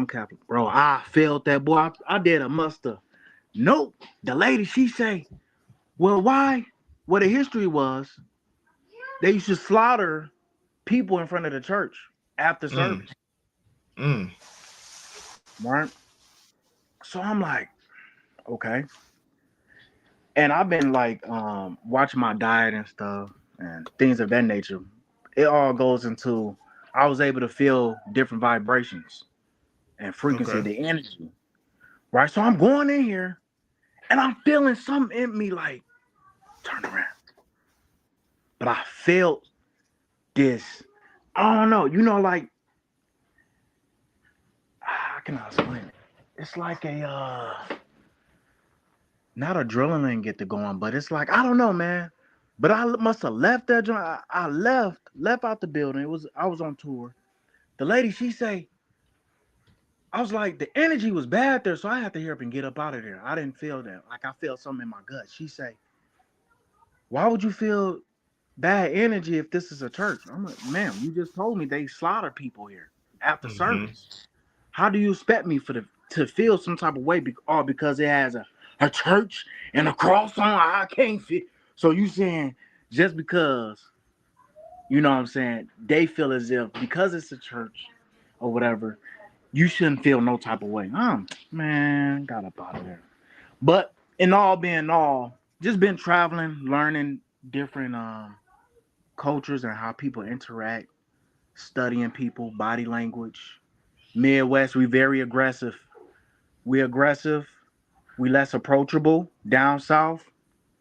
Catholic. Bro, I felt that boy. I did a muster. Nope. The lady she say, well, why? What the history was, they used to slaughter people in front of the church after mm, service. mm. Right? So I'm like, okay. And I've been like watching my diet and stuff and things of that nature. It all goes into I was able to feel different vibrations and frequency Okay. of the energy. Right. So I'm going in here and I'm feeling something in me like turn around. But I felt this. I don't know, like how can I explain it? It's like a not adrenaline get to going, but it's like I don't know, man. But I must have left that joint. I left out the building. I was on tour. The lady, she say, I was like, the energy was bad there, so I had to hurry up and get up out of there. I didn't feel that. Like I felt something in my gut. She say, why would you feel bad energy if this is a church? I'm like, ma'am, you just told me they slaughter people here after Mm-hmm. service. How do you expect me to feel some type of way all because it has a church and a cross on? I can't feel. So you saying just because you know what I'm saying they feel as if because it's a church or whatever, you shouldn't feel no type of way. Man, got up out of there. But in all being all, just been traveling, learning different cultures and how people interact, studying people, body language. Midwest, we very aggressive. We aggressive. We less approachable. Down south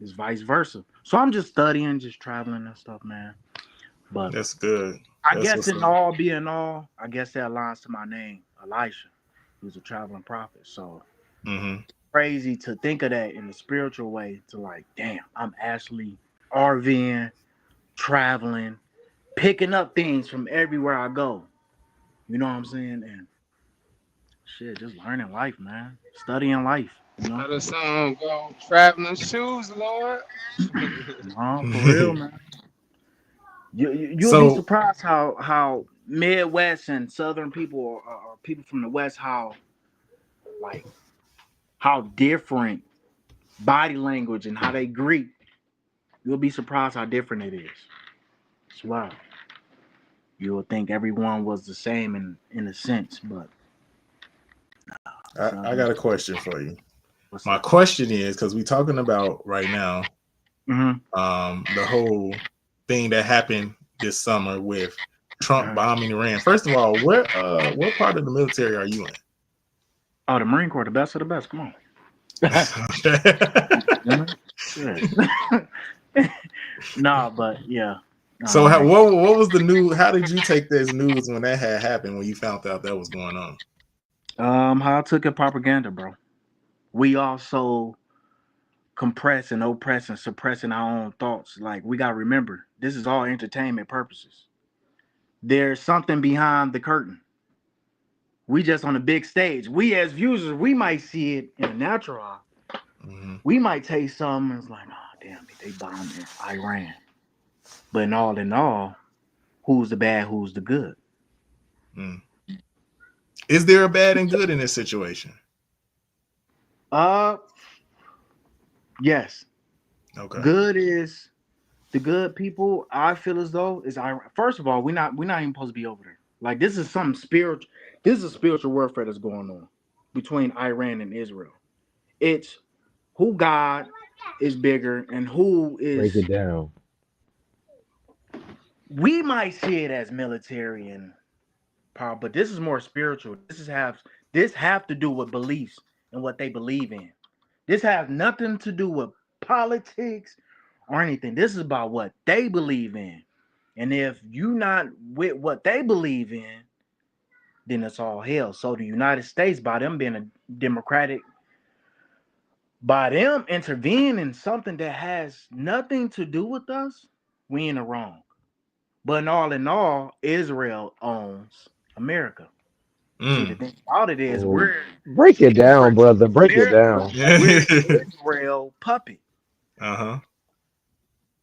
is vice versa. So I'm just studying, just traveling and stuff, man. But That's good. I That's guess what's in up. all being all, I guess that aligns to my name, Elisha, who's a traveling prophet. So Mm-hmm. crazy to think of that in the spiritual way to like, damn, I'm actually RVing, traveling, picking up things from everywhere I go. You know what I'm saying? And shit, just learning life, man. Studying life. You know? How the song go? Traveling shoes, Lord. No, for real, man. You'll be So surprised how Midwest and Southern people or people from the West like how different body language and how they greet. You'll be surprised how different it is. It's wild. You'll think everyone was the same in a sense, but I got a question for you. what's My up? question is because we're talking about right now Mm-hmm. the whole thing that happened this summer with Trump Uh-huh. bombing Iran. First of all, what part of the military are you in? Oh, the Marine Corps, the best of the best. Come on. Nah, but yeah. So what was the news? How did you take this news when that had happened, when you found out that was going on? How I took it propaganda, bro. We also compress and oppress and suppressing our own thoughts. Like, we gotta remember, this is all entertainment purposes. There's something behind the curtain. We just on the big stage. We as viewers, we might see it in a natural eye. Mm-hmm. We might taste something and it's like, oh damn it, they bombed Iran. But in all, who's the bad, who's the good? Mm. Is there a bad and good in this situation? Yes. Okay. Good is the good people. I feel as though is Iran. First of all, we're not even supposed to be over there. Like, this is something spiritual. This is a spiritual warfare that's going on between Iran and Israel. It's who God is bigger and who Break is. it down. We might see it as military and power, but this is more spiritual. This have to do with beliefs and what they believe in. This has nothing to do with politics or anything. This is about what they believe in. And if you not with what they believe in, then it's all hell. So the United States, by them being a democratic, by them intervening in something that has nothing to do with us, we in the wrong. But in all, Israel owns America. See, the thing about it is Oh, break it down, brother. Break it down. we're Israel puppet. Uh-huh.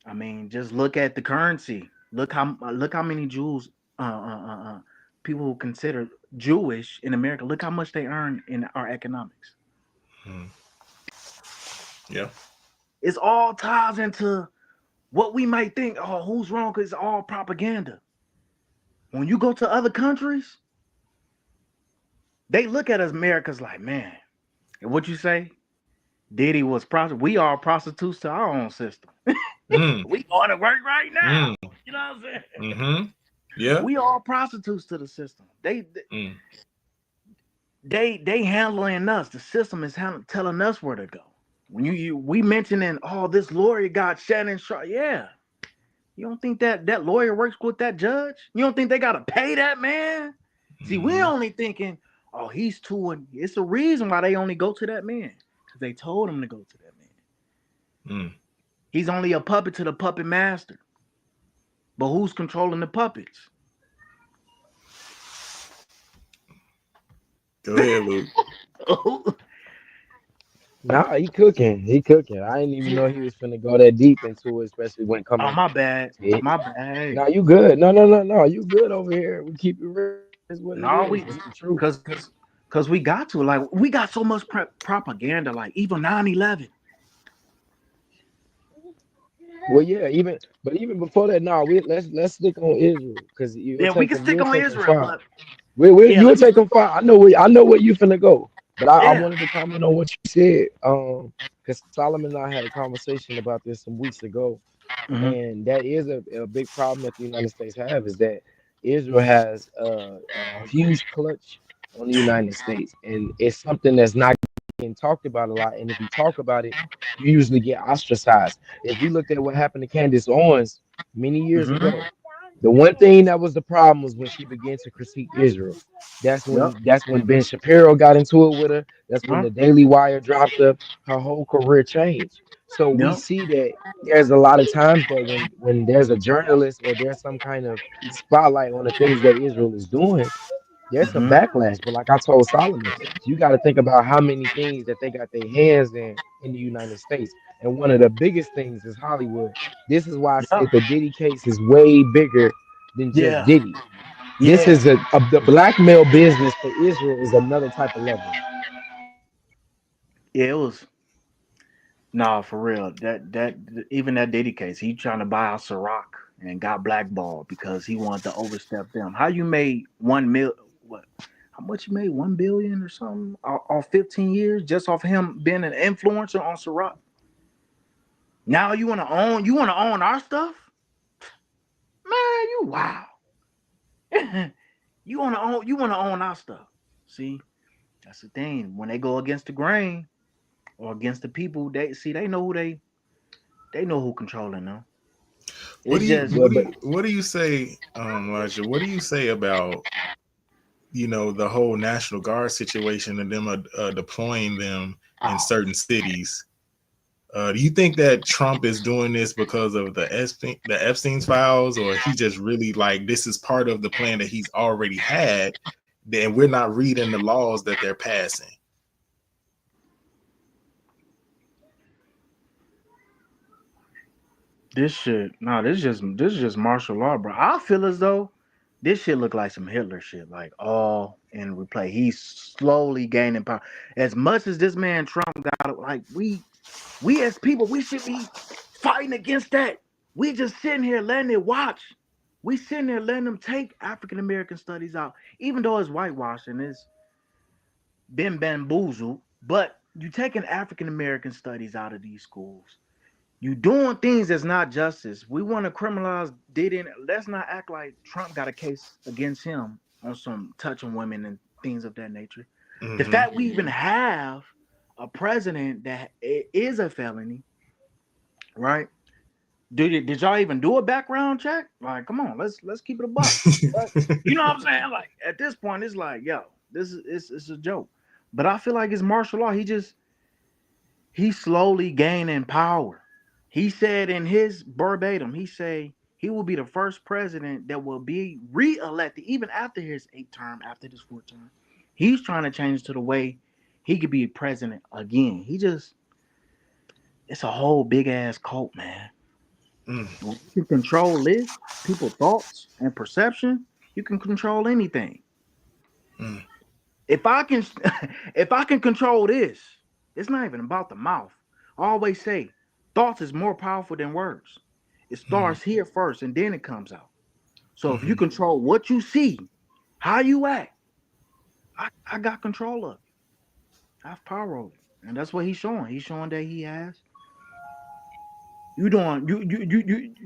I mean, just look at the currency. Look how many Jews, people who consider Jewish in America. Look how much they earn in our economics. Yeah. It's all ties into what we might think. Oh, who's wrong? Because it's all propaganda. When you go to other countries, they look at us Americans like, man, and what you say? Diddy was we are prostitutes to our own system. We going to work right now. You know what I'm saying? Mm-hmm. Yeah. We all prostitutes to the system. They handling us. The system is telling us where to go. When we mentioning, oh, this lawyer got Shannon Sharpe. Yeah. You don't think that lawyer works with that judge? You don't think they gotta pay that man? See, we're only thinking, oh, he's too. It's a reason why they only go to that man, because they told him to go to that man. He's only a puppet to the puppet master. But who's controlling the puppets? Go ahead, Luke. Nah, he cooking. He cooking. I didn't even know he was finna go that deep into it, especially when coming. Oh, my bad. It. My bad. Nah, you good. No. You good over here. We keep it real. It's what No, it is. It's the truth. Because we got to. Like, we got so much propaganda. Like, even 9/11. Well, yeah, even before that, let's stick on Israel, because We can stick on Israel, but you will take them far. I know where you finna go, but I wanted to comment on what you said. Because Solomon and I had a conversation about this some weeks ago, and that is a big problem that the United States have, is that Israel has a huge clutch on the United States, and it's something that's not getting talked about a lot. And if you talk about it, you usually get ostracized. If we looked at what happened to Candace Owens many years ago, the one thing that was the problem was when she began to critique Israel. That's when Ben Shapiro got into it with her. That's when the Daily Wire dropped her. Her whole career changed. So we Yep. see that there's a lot of times that when there's a journalist or there's some kind of spotlight on the things that Israel is doing, there's some Hmm. backlash. But like I told Solomon, you got to think about how many things that they got their hands in the United States. And one of the biggest things is Hollywood. This is why I Yeah. said the Diddy case is way bigger than just Yeah. Diddy. This Yeah. is the blackmail business for Israel is another type of level. Yeah. It was nah for real. That even that Diddy case, he trying to buy out Ciroc and got blackballed because he wanted to overstep them. How you made 1 mil? What? How much you made? 1 billion or something off 15 years just off him being an influencer on Ciroc. Now you want to own? You want to own our stuff, man? You wow. You want to own? You want to own our stuff? See, that's the thing. When they go against the grain or against the people, they see they know who they know who controlling them. What It's do you just But what do you say, Elijah? What do you say about the whole National Guard situation and them deploying them in certain cities? Do you think that Trump is doing this because of the Epstein's files, or he just really like this is part of the plan that he's already had, and we're not reading the laws that they're passing? this shit. No, this is just martial law, bro. I feel as though this shit look like some Hitler shit, like all in replay. He's slowly gaining power. As much as this man Trump got, like we as people, we should be fighting against that. We just sitting here letting it watch. We sitting there letting them take African American studies out, even though it's whitewashing, it's been bamboozled. But you taking African American studies out of these schools. You doing things that's not justice. We want to criminalize Diddy. Let's not act like Trump got a case against him on some touching women and things of that nature. The Mm-hmm. fact we even have a president that is a felony, right? Did y'all even do a background check? Like, come on, let's keep it a buck. Right? You know what I'm saying? Like at this point, it's like, yo, this is it's a joke. But I feel like it's martial law. He's slowly gaining power. He said in his verbatim, he say he will be the first president that will be re-elected even after his eighth term, after this fourth term. He's trying to change to the way he could be president again. It's a whole big ass cult, man. Mm, When you can control this, people's thoughts and perception, you can control anything. mm, If I can if I can control this, it's not even about the mouth. I always say thoughts is more powerful than words. It mm, starts here first and then it comes out. So if you mm. control what you see, how you act, I got control of it. I have power over it. And that's what he's showing. He's showing that he has. You doing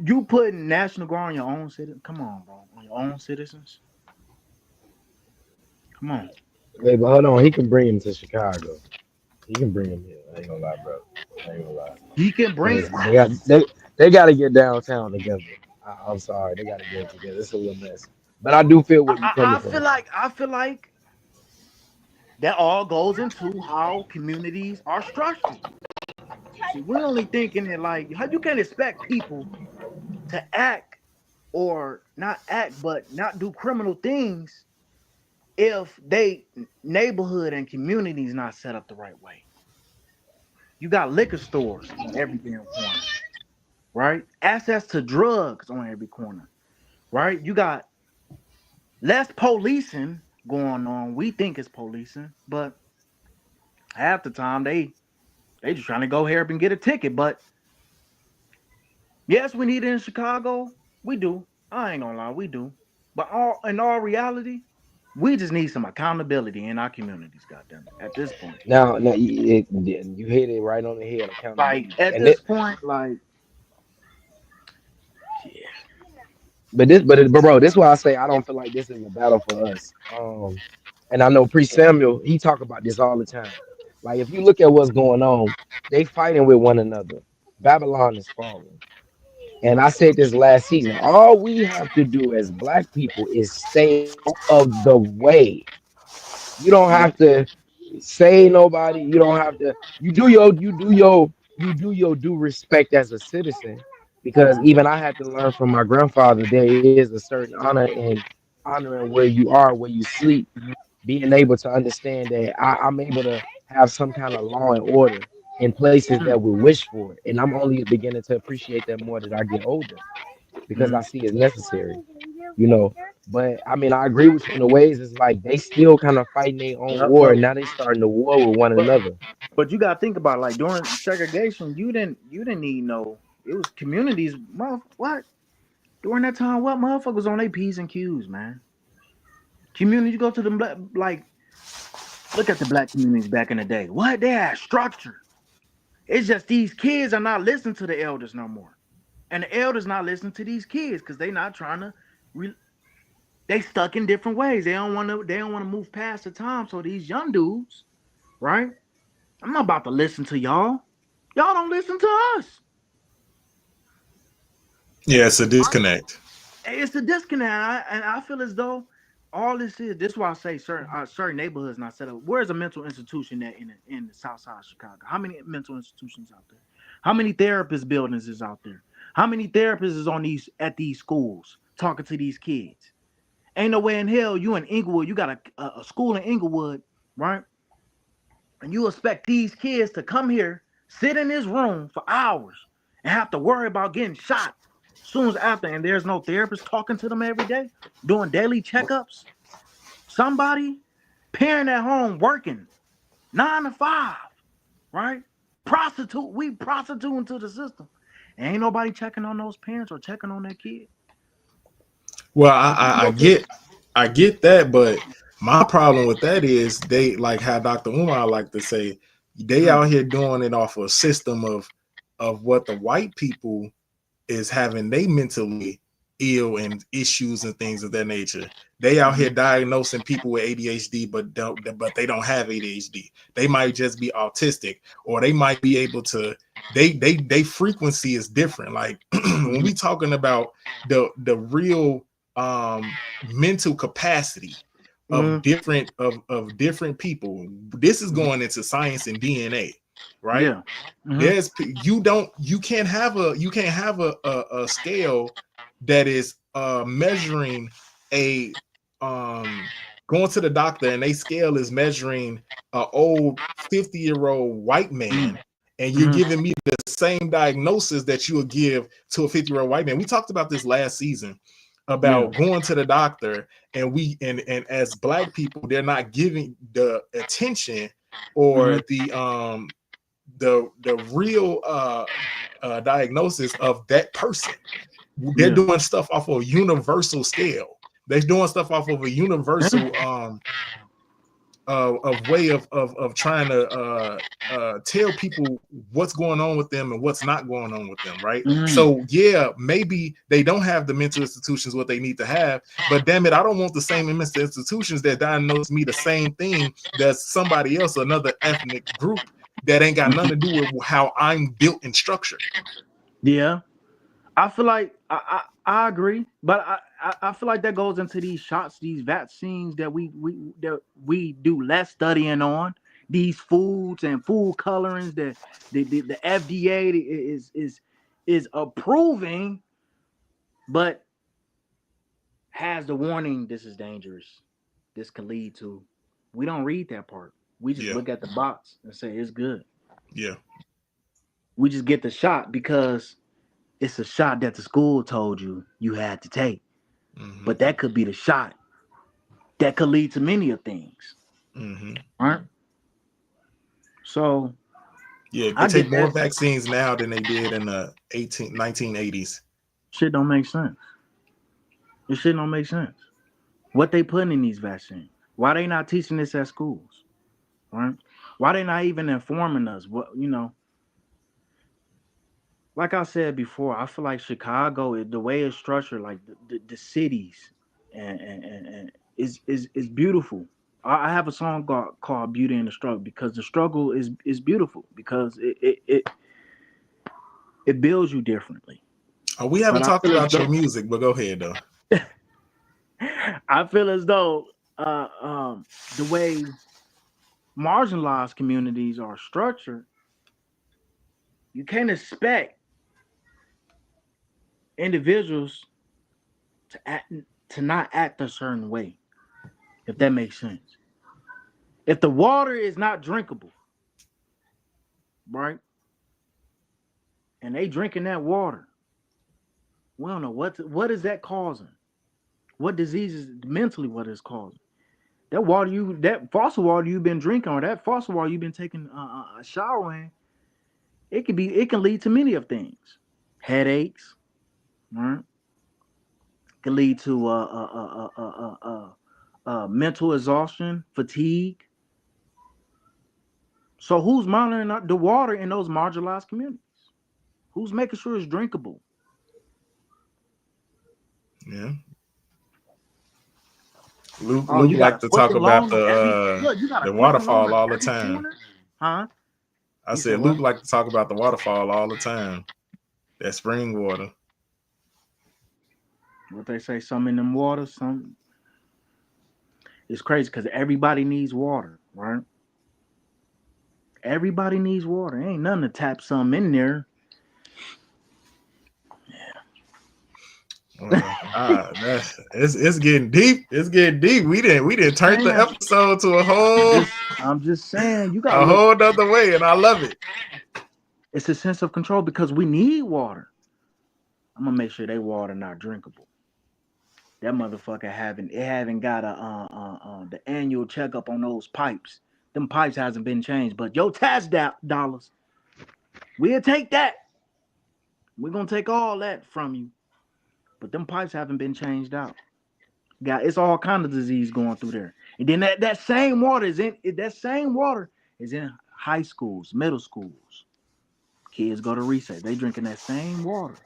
you putting National Guard on your own citizen. Come on, bro. On your own citizens. Come on. wait, but hold on, he can bring him to Chicago. He can bring him here. I ain't gonna lie, bro. I ain't gonna lie. He can bring 'Cause they got to get downtown together. I'm sorry, they got to get it together. It's a little mess, but I do feel where you coming from. I feel like that all goes into how communities are structured. See, we're only thinking it like how you can expect people to act or not act, but not do criminal things if they neighborhood and community is not set up the right way. You got liquor stores on every damn corner, right? Access to drugs on every corner, right? You got less policing going on. We think it's policing, but half the time they just trying to go here and get a ticket. But yes, we need it in Chicago. We do. I ain't gonna lie, we do. But in all reality, we just need some accountability in our communities. Goddamn it! At this point, Now you hit it right on the head. like Accountability, at and it, this point, like yeah, but bro, this is why I say I don't feel like this is a battle for us. And I know Pre Samuel, he talk about this all the time. Like if you look at what's going on, they fighting with one another. Babylon is falling. And I said this last season. All we have to do as black people is stay out of the way. You don't yeah, have to say nobody. You don't have to. You do your. you do your due respect as a citizen, because even I had to learn from my grandfather there is a certain honor in honoring where you are, where you sleep, being able to understand that I'm able to have some kind of law and order in places that we wish for. And I'm only beginning to appreciate that more that I get older because I Mhm. see it's necessary, you know. But I mean, I agree with you in the ways it's like they still kind of fighting their own Yep, war, and now they starting to war with one but another. but you gotta think about it, like during segregation, you didn't need no. It was communities. What during that time? What motherfuckers on their p's and q's, man? Community, you go to the black, like look at the black communities back in the day. What they had structure. It's just these kids are not listening to the elders no more, and the elders not listening to these kids because they not trying to. They stuck in different ways. They don't want to. They don't want to move past the time. So these young dudes, right? I'm not about to listen to y'all. Y'all don't listen to us. Yeah, it's a disconnect. It's a disconnect, and I feel as though all this is. This is why I say certain neighborhoods not set up. Where's a mental institution that in the South Side of Chicago? How many mental institutions out there? How many therapist buildings is out there? How many therapists is on these at these schools talking to these kids? Ain't no way in hell you in Inglewood. You got a school in Inglewood, right? And you expect these kids to come here, sit in this room for hours, and have to worry about getting shot soon as after, and there's no therapist talking to them every day, doing daily checkups. Somebody, parent at home working 9 to 5, right? We prostituting to the system. And ain't nobody checking on those parents or checking on their kid. Well, If you I go to get that, but my problem with that is they like how Dr. Umar like to say they mm, out here doing it off a system of what the white people is having they mentally ill and issues and things of that nature. They out mhm, here diagnosing people with ADHD, but they don't have ADHD. They might just be autistic, or they might be able to. They frequency is different. Like when mhm, we talking about the real um mental capacity mhm, of different people. This is mhm, going into science and DNA, right? yeah, mhm, There's you can't have a scale that is measuring a um going to the doctor and they scale is measuring a old 50-year-old white man, mhm, and you're mhm, giving me the same diagnosis that you would give to a 50-year-old white man. We talked about this last season yeah, about going to the doctor, and and as black people they're not giving the attention or mhm, the real diagnosis of that person. They're yeah. doing stuff off of a universal scale. They're doing stuff off of a universal of way of trying to tell people what's going on with them and what's not going on with them, right? Mhm. So yeah, maybe they don't have the mental institutions what they need to have, but damn it, I don't want the same mental institutions that diagnose me the same thing that somebody else, another ethnic group that ain't got nothing to do with how I'm built and structured. Yeah, I feel like I agree, but I feel like that goes into these shots, these vaccines that we do less studying on these foods and food colorings that the FDA is approving, but has the warning this is dangerous. This could lead to. We don't read that part. We just Yeah, look at the box and say it's good. yeah. We just get the shot because it's a shot that the school told you had to take. Mm-hmm. But that could be the shot that could lead to many of things. Mm-hmm. Right? So Yeah, they I take get more that. vaccines now than they did in the 1980s. Shit don't make sense. This shit don't make sense. What they putting in these vaccines? Why they not teaching this at schools? Right? Why they not even informing us? What. Like I said before, I feel like Chicago, the way it's structured, like the cities, and is beautiful. I have a song called "Beauty in the Struggle" because the struggle is beautiful because it builds you differently. We But haven't I talked feel as about your though music, but go ahead though. I feel as though the way marginalized communities are structured, You can't expect individuals to not act a certain way, if that makes sense. If the water is not drinkable, right, and they drinking that water, we don't know what is that causing. What diseases mentally what is causing? That faucet water you've been drinking, or that faucet water you've been taking a shower in, it can lead to many of things. Headaches, right? It can lead to mental exhaustion, fatigue. So who's monitoring the water in those marginalized communities? Who's making sure it's drinkable? Yeah. Luke You got like a to talk fucking about lawn on look, you got a the fucking lawn waterfall on all the every time. corner? Huh? I You said said what? Luke like to talk about the waterfall all the time. That spring water. What they say, some in them water, some. It's crazy because everybody needs water, right? Everybody needs water. Ain't nothing to tap some in there. It's getting deep. It's getting deep. We didn't turn the Damn. episode to I'm just saying, you a gotta look. whole nother way, and I love it. It's a sense of control because we need water. I'm gonna make sure they water not drinkable. That motherfucker haven't got the annual checkup on those pipes. Them pipes hasn't been changed, but your tax dollars, we'll take that. We're gonna take all that from you, but them pipes haven't been changed out. It's all kind of disease going through there. And then that same water is in high schools, middle schools. Kids go to recess, they drinking that same water.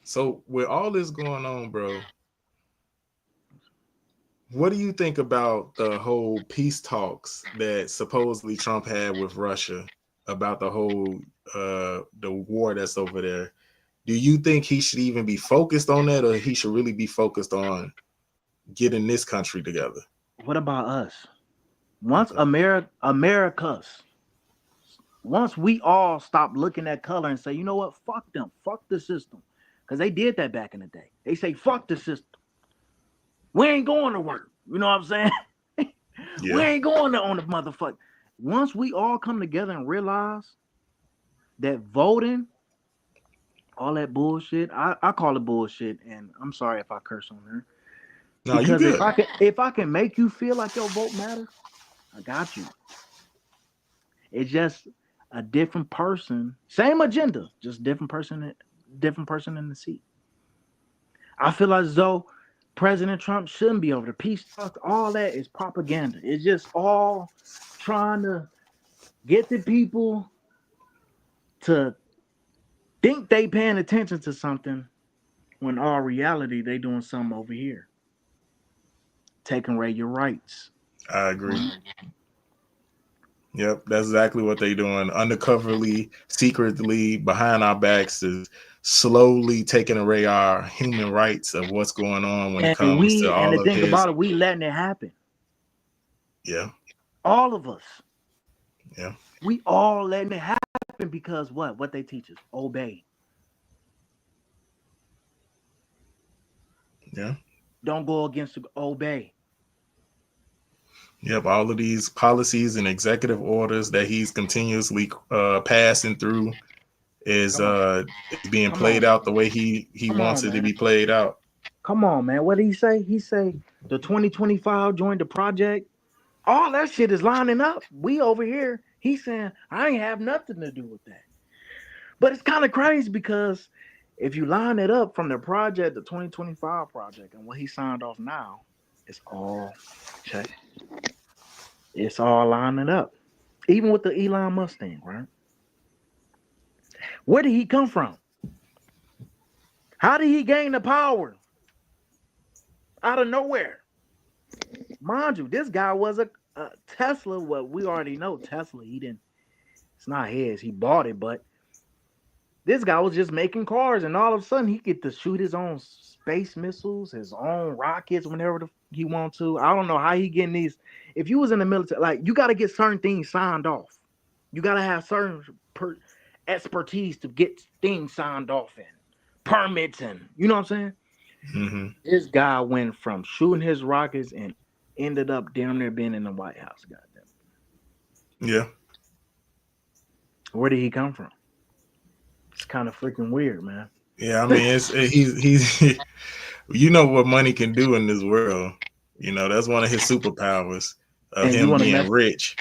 So with all this going on, bro, what do you think about the whole peace talks that supposedly Trump had with Russia about the whole the war that's over there? Do you think he should even be focused on that, or he should really be focused on getting this country together? What about us? Once America's, once we all stop looking at color and say, you know what, fuck them, fuck the system, because they did that back in the day. They say, fuck the system. We ain't going to work. You know what I'm saying? Yeah. We ain't going on the motherfucker. Once we all come together and realize that voting, all that bullshit, I call it bullshit, and I'm sorry if I curse on there. No, Because you good. if I can make you feel like your vote matters, I got you. It's just a different person, same agenda, just different person in the seat. I feel as though President Trump shouldn't be over the peace talk. All that is propaganda. It's just all trying to get the people to think they paying attention to something when all reality they doing something over here. Taking away your rights. I agree. Yep, that's exactly what they're doing. Undercoverly, secretly, behind our backs, is slowly taking away our human rights of what's going on when it comes to all the of thing his. about it, we letting it happen. Yeah. All of us. Yeah. We all letting it happen because what? What they teach us? Obey. Yeah. Don't go against the obey. Yep, all of these policies and executive orders that he's continuously passing through is being played out the way he wants it to be played out. Come on, man. What did he say? He say the 2025 joined the project. All that shit is lining up. We over here. He's saying I ain't have nothing to do with that. But it's kind of crazy because if you line it up from the project, the 2025 project, and what he signed off now, it's all check. It's all lining up. Even with the Elon Mustang, right? Where did he come from? How did he gain the power? Out of nowhere. Mind you, this guy was a Tesla. Well, we already know Tesla. He didn't. It's not his. He bought it, but this guy was just making cars, and all of a sudden he get to shoot his own space missiles, his own rockets whenever he want to. I don't know how he getting these. If you was in the military, like you got to get certain things signed off. You gotta have certain expertise to get things signed off and permits and you know what I'm saying. Hmm. This guy went from shooting his rockets and ended up down there being in the White House. Goddamn, Yeah. where did he come from? It's kind of freaking weird, man. Yeah. I mean, he's you know what money can do in this world. You know, that's one of his superpowers of And you him want to being mess rich.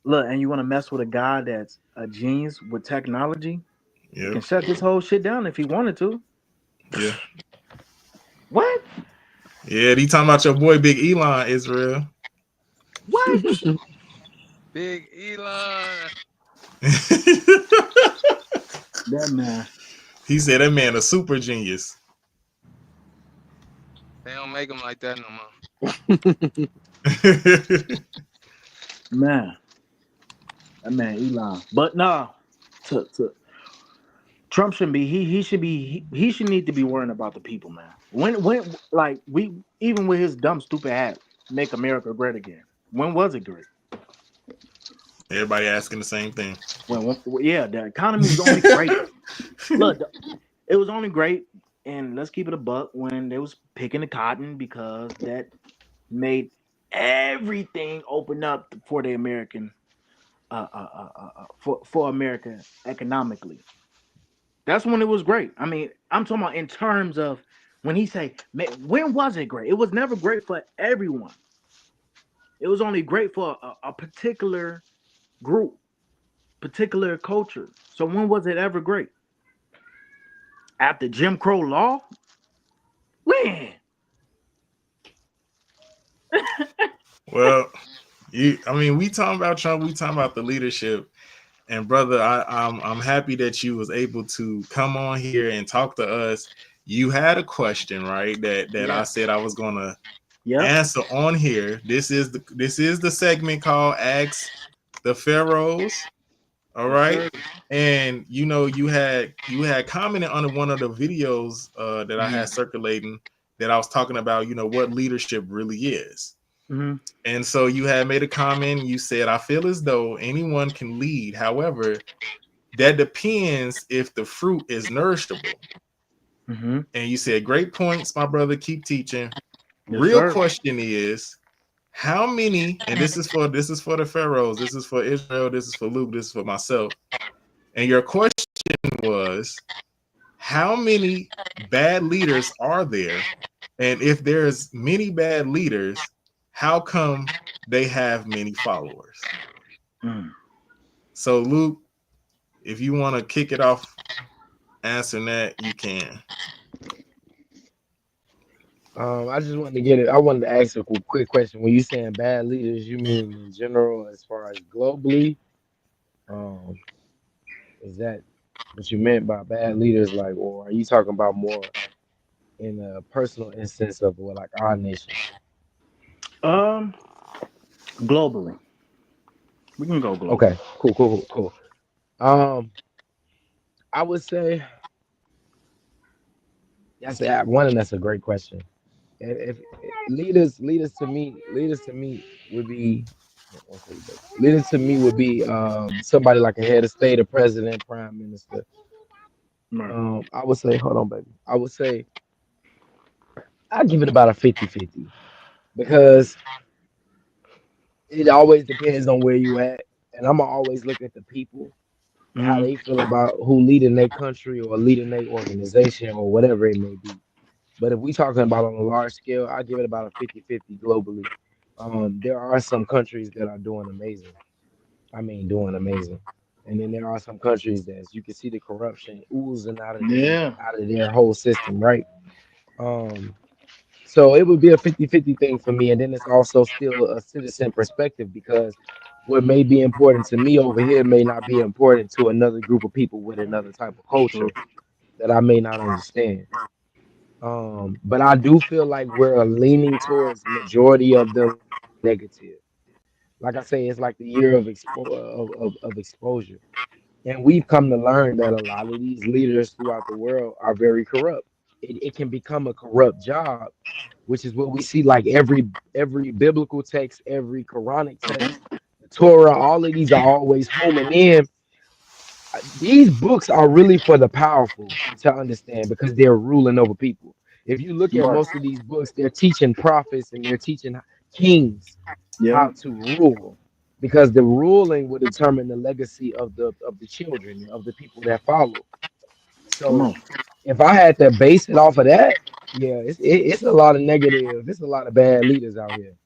look, and you want to mess with a guy that's a genius with technology. He Yeah. can shut this whole shit down if he wanted to. Yeah. What? Yeah. He talking about your boy Big Elon, Israel. What? Big Elon. That man. He said that man a super genius. They don't make them like that no more. Man. That man Elon. But nah, to Trump shouldn't be. He should be. He should need to be worrying about the people, man. When like we even with his dumb stupid hat, make America great again. When was it great? Everybody asking the same thing. Yeah, the economy was only great. Look, it was only great, and let's keep it a buck when they was picking the cotton because that made everything open up for the American, for America economically. That's when it was great. I mean, I'm talking about in terms of when he say, when was it great? It was never great for everyone. It was only great for a particular group, particular culture. So when was it ever great? After Jim Crow law? When? Well, I mean, we talking about Trump. We talking about the leadership. And brother, I'm happy that you was able to come on here and talk to us. You had a question, right? That I Yeah. said I was gonna Yep. answer on here. This is the segment called Ask the Pharaohs. All Yes, right. sir. And you had commented on one of the videos that I Mm-hmm. had circulating that I was talking about, what leadership really is. Mm-hmm. And so you had made a comment. You said, I feel as though anyone can lead. However, that depends if the fruit is nourishable. Mm-hmm. And you said, great points, my brother. Keep teaching. Yes, Real sir. question is, how many, and this is for the Pharaohs, this is for Israel, this is for Luke, this is for myself. And your question was, how many bad leaders are there? And if there's many bad leaders, how come they have many followers? Mm. So, Luke, if you want to kick it off answering that, you can. I just wanted to get it. I wanted to ask a quick question. When you saying bad leaders, you mean in general, as far as globally? Um, is that what you meant by bad leaders? Like, or are you talking about more in a personal instance of what, like our nation? Um, globally, we can go global. Okay, cool. Um, I would say one, and that's a great question. If leaders to me would be one second, baby. Leaders to me would be somebody like a head of state, a president, prime minister. Right. I would say, hold on, baby. I would say I'd give it about a 50-50 because it always depends on where you at. And I'm gonna always look at the people and how Mm-hmm. they feel about who leading their country or leading their organization or whatever it may be. But if we talking about on a large scale, I give it about a 50-50 globally. There are some countries that are doing amazing. I mean, doing amazing. And then there are some countries that you can see the corruption oozing Yeah. out of their whole system, right? Um, so it would be a 50-50 thing for me. And then it's also still a citizen perspective because what may be important to me over here may not be important to another group of people with another type of True. culture that I may not understand. But I do feel like we're leaning towards majority of them negative. Like I say, it's like the year of of exposure, and we've come to learn that a lot of these leaders throughout the world are very corrupt. It can become a corrupt job, which is what we see like every biblical text, every Quranic text. The Torah, all of these are always homing in. These books are really for the powerful to understand because they're ruling over people. If you look at Right. most of these books, they're teaching prophets and they're teaching kings Yeah. how to rule because the ruling will determine the legacy of the children of the people that follow. Come So on. if I had to base it off of that, yeah, it's a lot of negative. It's a lot of bad leaders out here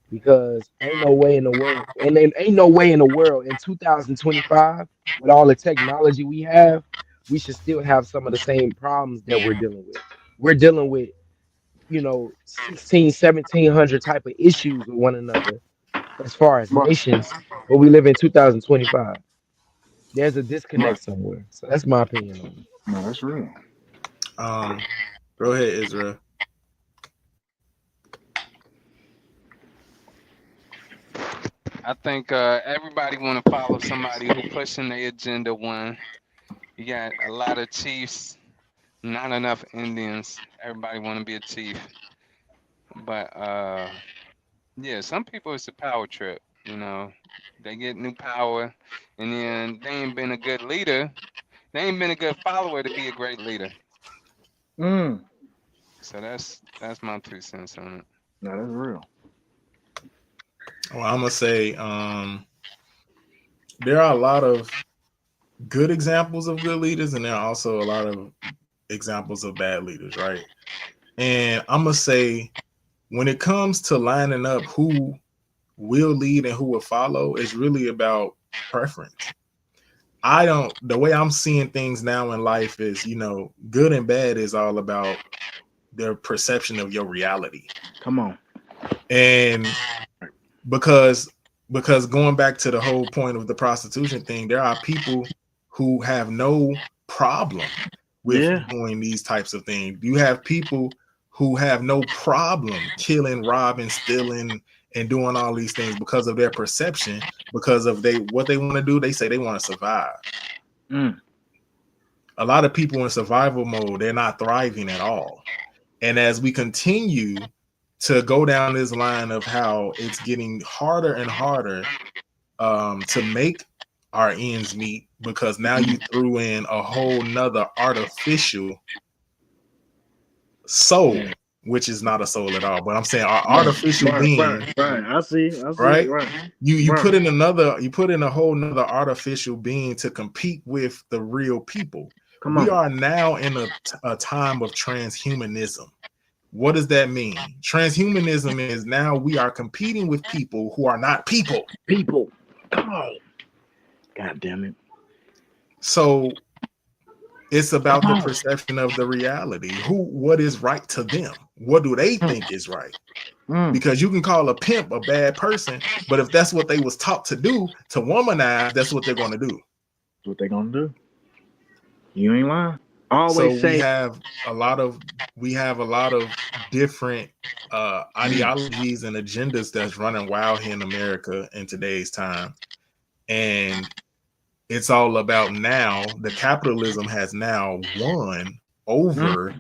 because ain't no way in the world, and there ain't no way in the world in 2025 with all the technology we have, we should still have some of the same problems that we're dealing with. We're dealing with 16, 1700 type of issues with one another as far as Right. nations, but we live in 2025. There's a Right. disconnect somewhere. So that's my opinion on it. No, that's real. Um, go ahead, Israel. I think everybody want to follow somebody who pushing their agenda. One, you got a lot of chiefs, not enough Indians. Everybody want to be a chief, but yeah, some people it's a power trip. They get new power, and then they ain't been a good leader. They ain't been a good follower to be a great leader. Mm. So that's my 2 cents on it. No, that's real. Well, I'm gonna say there are a lot of good examples of good leaders, and there are also a lot of examples of bad leaders, right? And I'm gonna say when it comes to lining up who will lead and who will follow, it's really about preference. The way I'm seeing things now in life is, good and bad is all about their perception of your reality. Come on. And because going back to the whole point of the prostitution thing, there are people who have no problem with doing these types of things. You have people who have no problem killing, robbing, stealing, and doing all these things because of their perception, because of what they want to do. They say they want to survive. A lot of people in survival mode, they're not thriving at all. And as we continue to go down this line of how it's getting harder and harder to make our ends meet, because now you threw in a whole nother artificial soul, which is not a soul at all. But I'm saying our artificial being, right. I see. right? Right. You put in a whole nother artificial being to compete with the real people. Come on. We are now in a time of transhumanism. What does that mean? Transhumanism is now we are competing with people who are not people. People. Come on. God damn it. So it's about the perception of the reality. What is right to them? What do they think is right? Because you can call a pimp a bad person, but if that's what they was taught to do, to womanize, that's what they're going to do. That's what they're going to do. You ain't lying. We have a lot of different ideologies and agendas that's running wild here in America in today's time. And it's all about now, the capitalism has now won over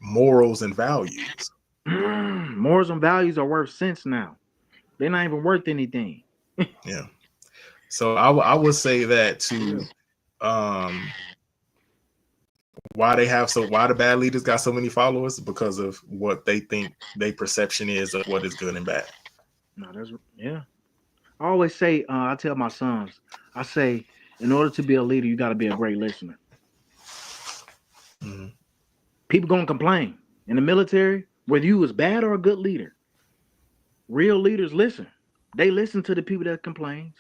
morals and values. Morals and values are worth cents now. They're not even worth anything. Yeah. So I would say that to why the bad leaders got so many followers, because of what they think their perception is of what is good and bad. No, I always say, I tell my sons, I say, in order to be a leader, you got to be a great listener. Mm-hmm. People gonna complain in the military, whether you was bad or a good leader. Real leaders listen. They listen to the people that complains.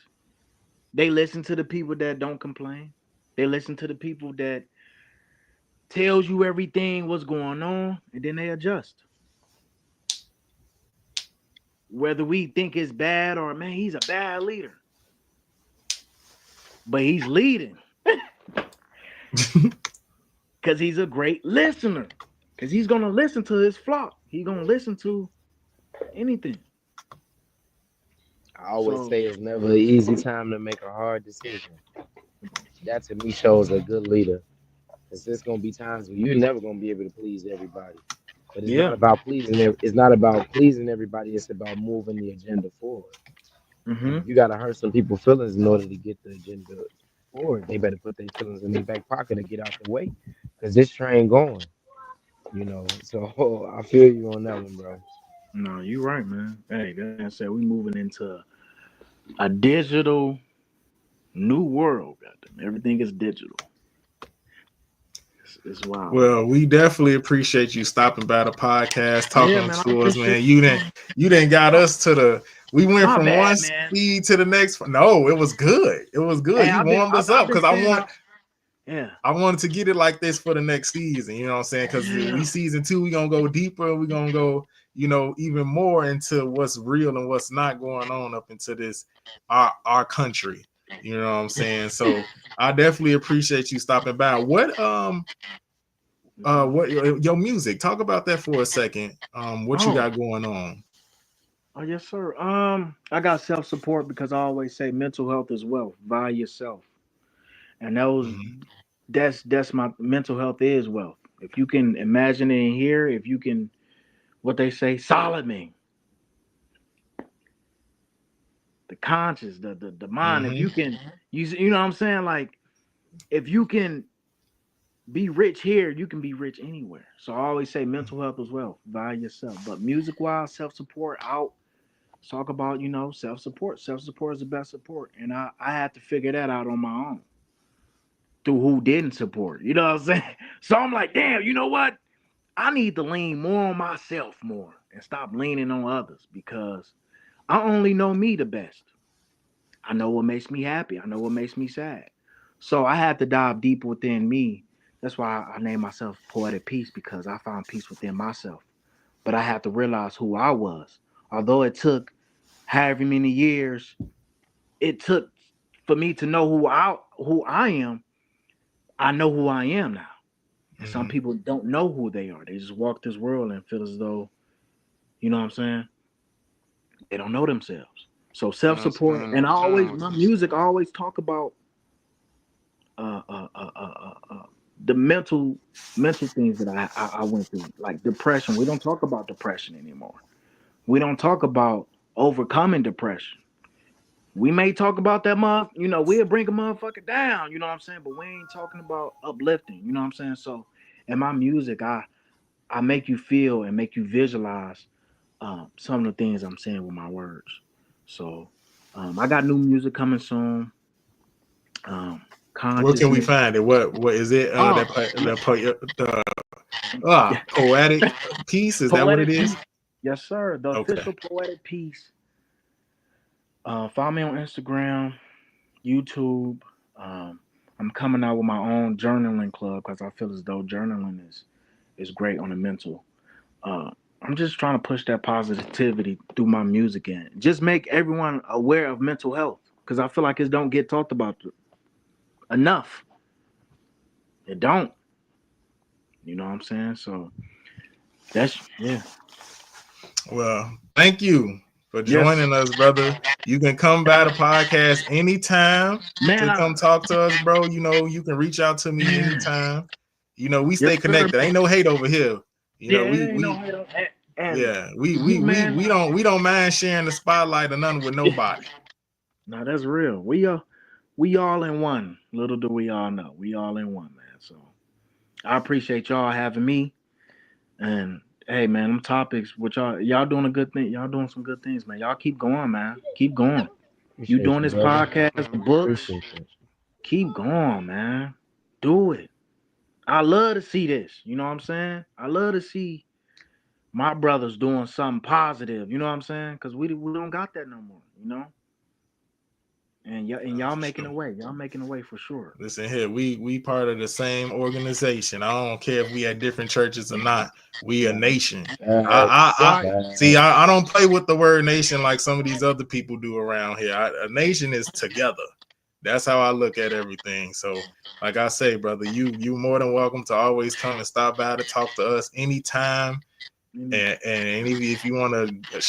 They listen to the people that don't complain. They listen to the people that tells you everything what's going on, and then they adjust. Whether we think it's bad or, man, he's a bad leader, but he's leading because he's a great listener, because he's going to listen to his flock. He's going to listen to anything. I always say it's never an easy time to make a hard decision. That to me shows a good leader. Because there's gonna be times where you're never gonna be able to please everybody. But it's not about pleasing. It's not about pleasing everybody. It's about moving the agenda forward. Mm-hmm. You gotta hurt some people's feelings in order to get the agenda forward. They better put their feelings in their back pocket and get out the way, cause this train going. So I feel you on that one, bro. No, you right, man. Hey, that man said we moving into a digital new world. Goddamn, everything is digital. It's wild, man. Well, we definitely appreciate you stopping by the podcast, Yeah, talking man. I to us, appreciate man. You didn't got us to the. We went my from one bad, man. speed to the next. No, it was good. It was good. Hey, You warmed us I've up been because I saying, want. yeah, I wanted to get it like this for the next season. You know what I'm saying? Because yeah. we season 2, we're gonna go deeper. We're gonna go, even more into what's real and what's not going on up into this our country. You know what I'm saying? So I definitely appreciate you stopping by. What your music? Talk about that for a second. What you Oh, got going on? oh, yes, sir. I got self support because I always say mental health is wealth. Buy yourself, and Mhm. that's my mental health is wealth. If you can imagine it in here, if you can, what they say, Solomon, the conscious, the mind. If Mhm. you can, you know what I'm saying, like if you can be rich here, you can be rich anywhere. So I always say mental health as well. Value yourself. But music wise, self support out. Talk about, self support. Self support is the best support. And I had to figure that out on my own through who didn't support. You know what I'm saying? So I'm like, damn, you know what? I need to lean more on myself more and stop leaning on others because I only know me the best. I know what makes me happy. I know what makes me sad. So I had to dive deep within me. That's why I named myself Poetic Peace because I found peace within myself. But I had to realize who I was. Although it took however many years it took for me to know who I am, I know who I am now. And some Mhm. people don't know who they are. They just walk this world and feel as though, you know what I'm saying? They don't know themselves. So self I support, stand and in I always tune with my yourself. music I always talk about uh, uh, uh, uh, the mental things that I went through, like depression. We don't talk about depression anymore. We don't talk about overcoming depression. We may talk about that we'll bring a motherfucker down, you know what I'm saying? But we ain't talking about uplifting, you know what I'm saying? So in my music, I make you feel and make you visualize some of the things I'm saying with my words. So I got new music coming soon. Um, Where can we consciousness. find it? What is it? Oh, The poetic piece. Is that what it Poetic is? Peace. Yes, sir. The Okay. official Poetic Peace. Follow me on Instagram, YouTube. Um, I'm coming out with my own journaling club because I feel as though journaling is great on the mental. Uh, I'm just trying to push that positivity through my music and just make everyone aware of mental health because I feel like it don't get talked about enough. It don't. You know what I'm saying? So that's yeah. Well, thank you for Yes, joining us, brother. You can come by the podcast anytime man. to come talk to us, bro. You can reach out to me Man. anytime. We Yes, stay sir. connected. Ain't no hate over here. Yeah, it We ain't no we hate on and yeah, we we you we man. we don't we don't mind sharing the spotlight or nothing with nobody. No, that's real. We all in one. Little do we all know. We all in one, man. So I appreciate y'all having me. And hey man, them topics with y'all doing a good thing. Y'all doing some good things, man. Y'all keep going, man. Keep going. You Appreciate doing you, this brother. podcast, the books. Appreciate that. Keep going, man. Do it. I love to see this. You know what I'm saying? I love to see my brothers doing something positive. You know what I'm saying? Because we don't got that no more. You know. And y'all For making sure. a way. Y'all making a way for sure. Listen here, we part of the same organization. I don't care if we at different churches or not. We a Yeah. nation. Facts, Right. See. facts. I don't play with the word nation like some of these other people do around here. A nation is together. That's how I look at everything. So, like I say, brother, you more than welcome to always come and stop by to talk to us anytime. Mm. And if you want to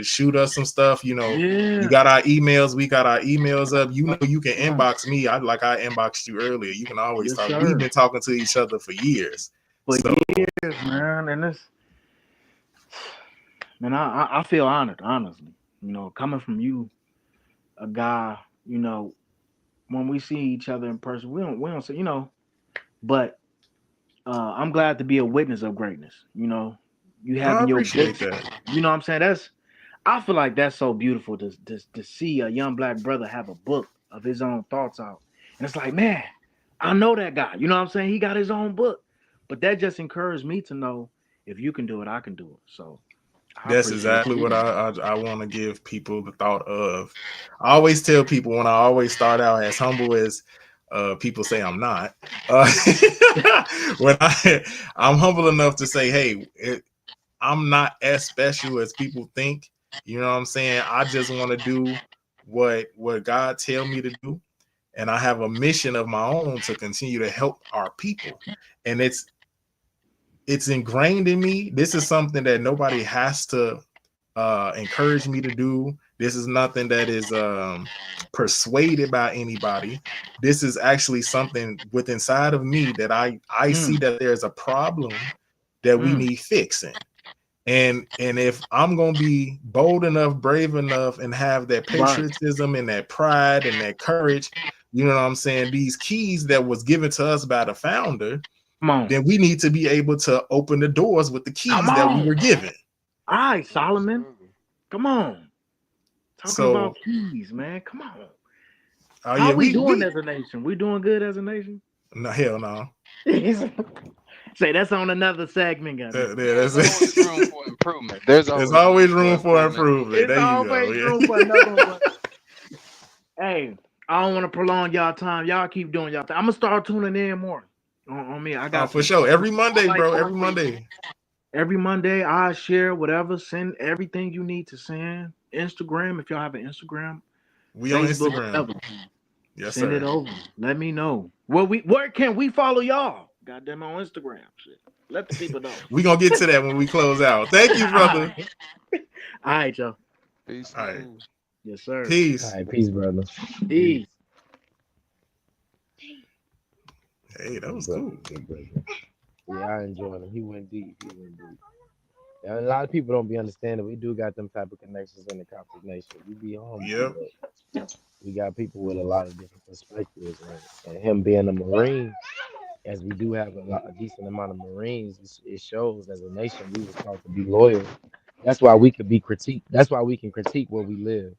shoot us some stuff, you Yeah. got our emails. We got our emails up. You can Come on. inbox me. I inboxed you earlier. You can always Yes, talk. We've sir. been talking to each other for years. For So years, man. And this man, I feel honored, honestly. Coming from you. a guy, when we see each other in person, we don't say, but I'm glad to be a witness of greatness. You I having your book. appreciate that. You know what I'm saying? I feel like that's so beautiful to see a young black brother have a book of his own thoughts out. And it's like, man, I know that guy. You know what I'm saying? He got his own book. But that just encouraged me to know if you can do it, I can do it. So I That's appreciate exactly you. what I want to give people the thought of. I always tell people when I always start out as humble as people say I'm not. When I'm humble enough to say, hey, I'm not as special as people think. You know what I'm saying? I just want to do what God tell me to do, and I have a mission of my own to continue to help our people, and it's ingrained in me. This is something that nobody has to encourage me to do. This is nothing that is persuaded by anybody. This is actually something within inside of me that I see Mm, that there's a problem that we mm, need fixing. And if I'm gonna be bold enough, brave enough, and have that right. patriotism and that pride and that courage, you know what I'm saying? These keys that was given to us by the founder, Come on. then we need to be able to open the doors with the Come keys that we on. were given. All right, Solomon. Absolutely. Come on. Talking So, about keys, man. Come on. oh How yeah, we we doing we as a nation? We doing good as a nation? no hell no. Say that's on another segment, goddamn. There's That's always room it. for improvement. There's There's always room always for room for improvement. improvement. It's There you go. always room for another one. But hey, I don't want to prolong y'all time. Y'all keep doing y'all thing. I'm gonna start tuning in more on me. I Oh, got for to. sure. Every I Monday, like bro. Every conversation. Monday. Every Monday, I share whatever. Send everything you need to send. Instagram, if y'all have an Instagram, We on Facebook, Instagram. whatever. Yes, Send it sir. over. Let me know. Where can we follow y'all? Goddamn on Instagram. Shit. Let the people know. We gonna get to that when we close out. Thank you, All brother. right. All right, y'all. Peace All and right. cool. Yes, sir. All Peace. right, peace, brother. Peace. Hey, that Good was brother. cool. Good brother. Yeah, I enjoyed him. He went deep. He went deep. Yeah, a lot of people don't be understanding. We do got them type of connections in the Coptic Nation. We be humble, Yep. but we got people with a lot of different perspectives. And him being a Marine, as we do have a decent amount of Marines, it shows as a nation we was taught to be loyal. That's why we could be critiqued. That's why we can critique where we live.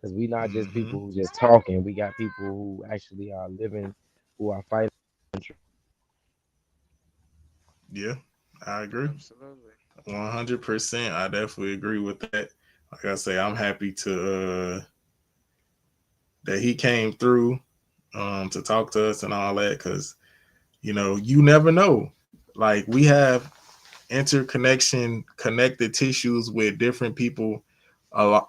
Because we not just Mm-hmm. people who just talking. We got people who actually are living, who are fighting. Yeah, I agree. Absolutely. 100%. I definitely agree with that. Like I say, I'm happy to that he came through to talk to us and all that, because you never know. Like, we have interconnection, connected tissues with different people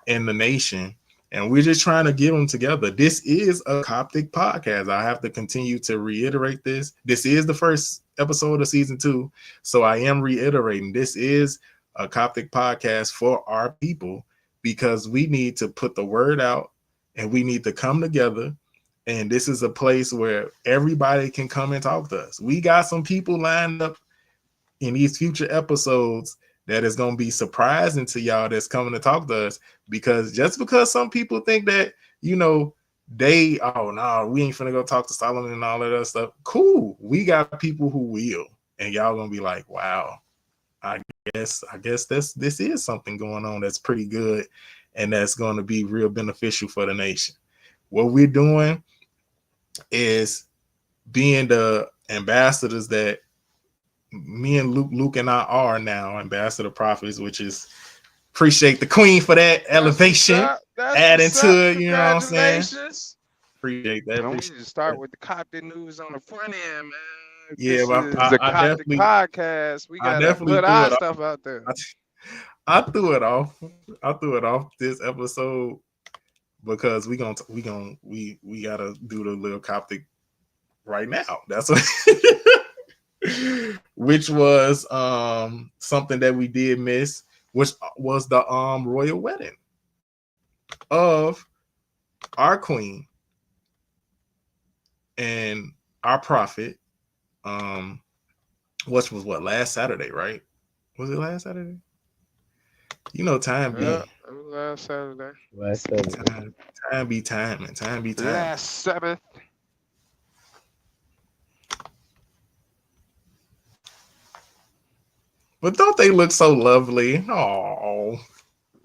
in the nation, and we're just trying to get them together. This is a Coptic podcast. I have to continue to reiterate this. This is the first episode of season 2, so I am reiterating this is a Coptic podcast for our people, because we need to put the word out and we need to come together. And this is a place where everybody can come and talk to us. We got some people lined up in these future episodes that is going to be surprising to y'all that's coming to talk to us, because just because some people think that, oh no, we ain't finna go talk to Solomon and all of that stuff. Cool. We got people who will, and y'all gonna be like, wow, I guess this is something going on that's pretty good, and that's going to be real beneficial for the nation. What we're doing is being the ambassadors that me and Luke and I are now, ambassador prophets, which is, appreciate the queen for that That's what's elevation, up. That's adding what's up. to it. You know what I'm saying? Congratulations. Appreciate that. And we Appreciate need to start that. with the Coptic news on the front end, man. Yeah, This but is the I Coptic definitely, podcast. We I gotta definitely put threw our it off. stuff out there. I threw it off. I threw it off this episode because we gotta do the little Coptic right now. That's what. Which was something that we did miss, which was the royal wedding of our queen and our prophet, which was last Saturday, right? Was it last Saturday? Time Yeah, be it was Last Saturday. Last Saturday. Time be time, and time be time. Last Sabbath. But don't they look so lovely? Oh.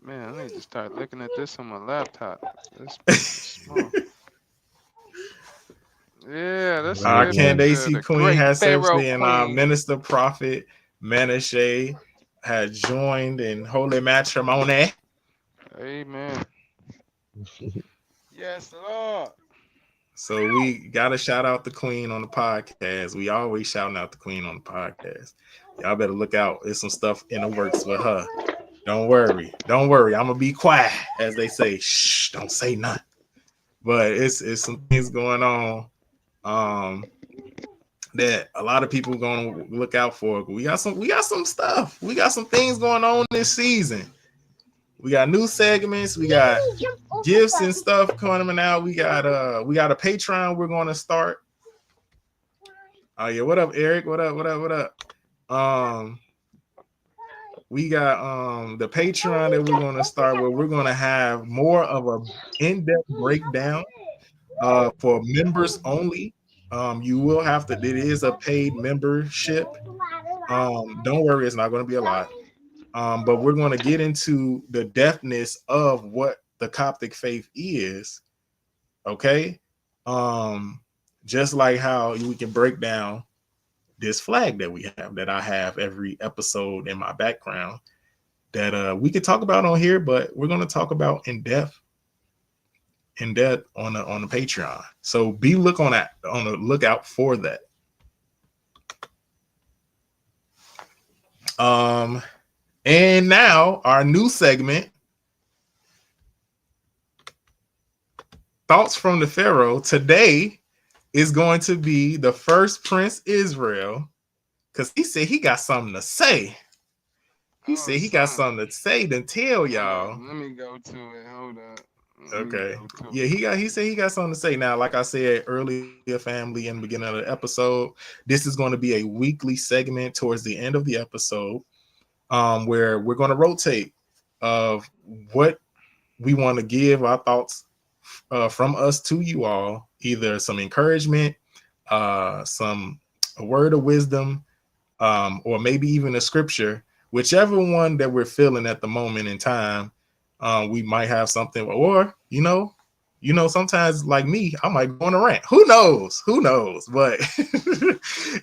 Man, I need to start looking at this on my laptop. This picture is small. Yeah, that's a Right, good man. Candace picture. The Queen great has Pharaoh seriously, and Queen. Minister Prophet Menashe had joined in holy matrimony. Amen. Yes, Lord. So we gotta shout out the Queen on the podcast. We always shouting out the Queen on the podcast. Y'all better look out. There's some stuff in the works with her. Don't worry. Don't worry. I'm gonna be quiet, as they say. Shh, don't say nothing. But it's some things going on. That a lot of people gonna look out for. We got some stuff. We got some things going on this season. We got new segments. We got gifts and stuff coming out. We got a Patreon we're gonna start. Oh yeah, what up, Eric? What up? We got the Patreon that we're gonna start where we're gonna have more of a in-depth breakdown for members only. You will have to, it is a paid membership. Don't worry, it's not going to be a lot. But we're going to get into the depthness of what the Coptic faith is. Okay. Just like how we can break down this flag that we have, that I have every episode in my background, that we could talk about on here, but we're going to talk about in depth on the Patreon. So be on the lookout for that. And now our new segment, Thoughts from the Pharaoh, today is going to be the first Prince Israel, because he said he got something to say. He said he got something to say to tell y'all. Let me go to it. Hold up. Okay. Yeah, he said he got something to say. Now, like I said earlier, family, in the beginning of the episode, this is going to be a weekly segment towards the end of the episode, where we're going to rotate of what we want to give our thoughts from us to you all, either some encouragement, a word of wisdom, or maybe even a scripture, whichever one that we're feeling at the moment in time. We might have something, or sometimes, like me, I might go on a rant. Who knows? But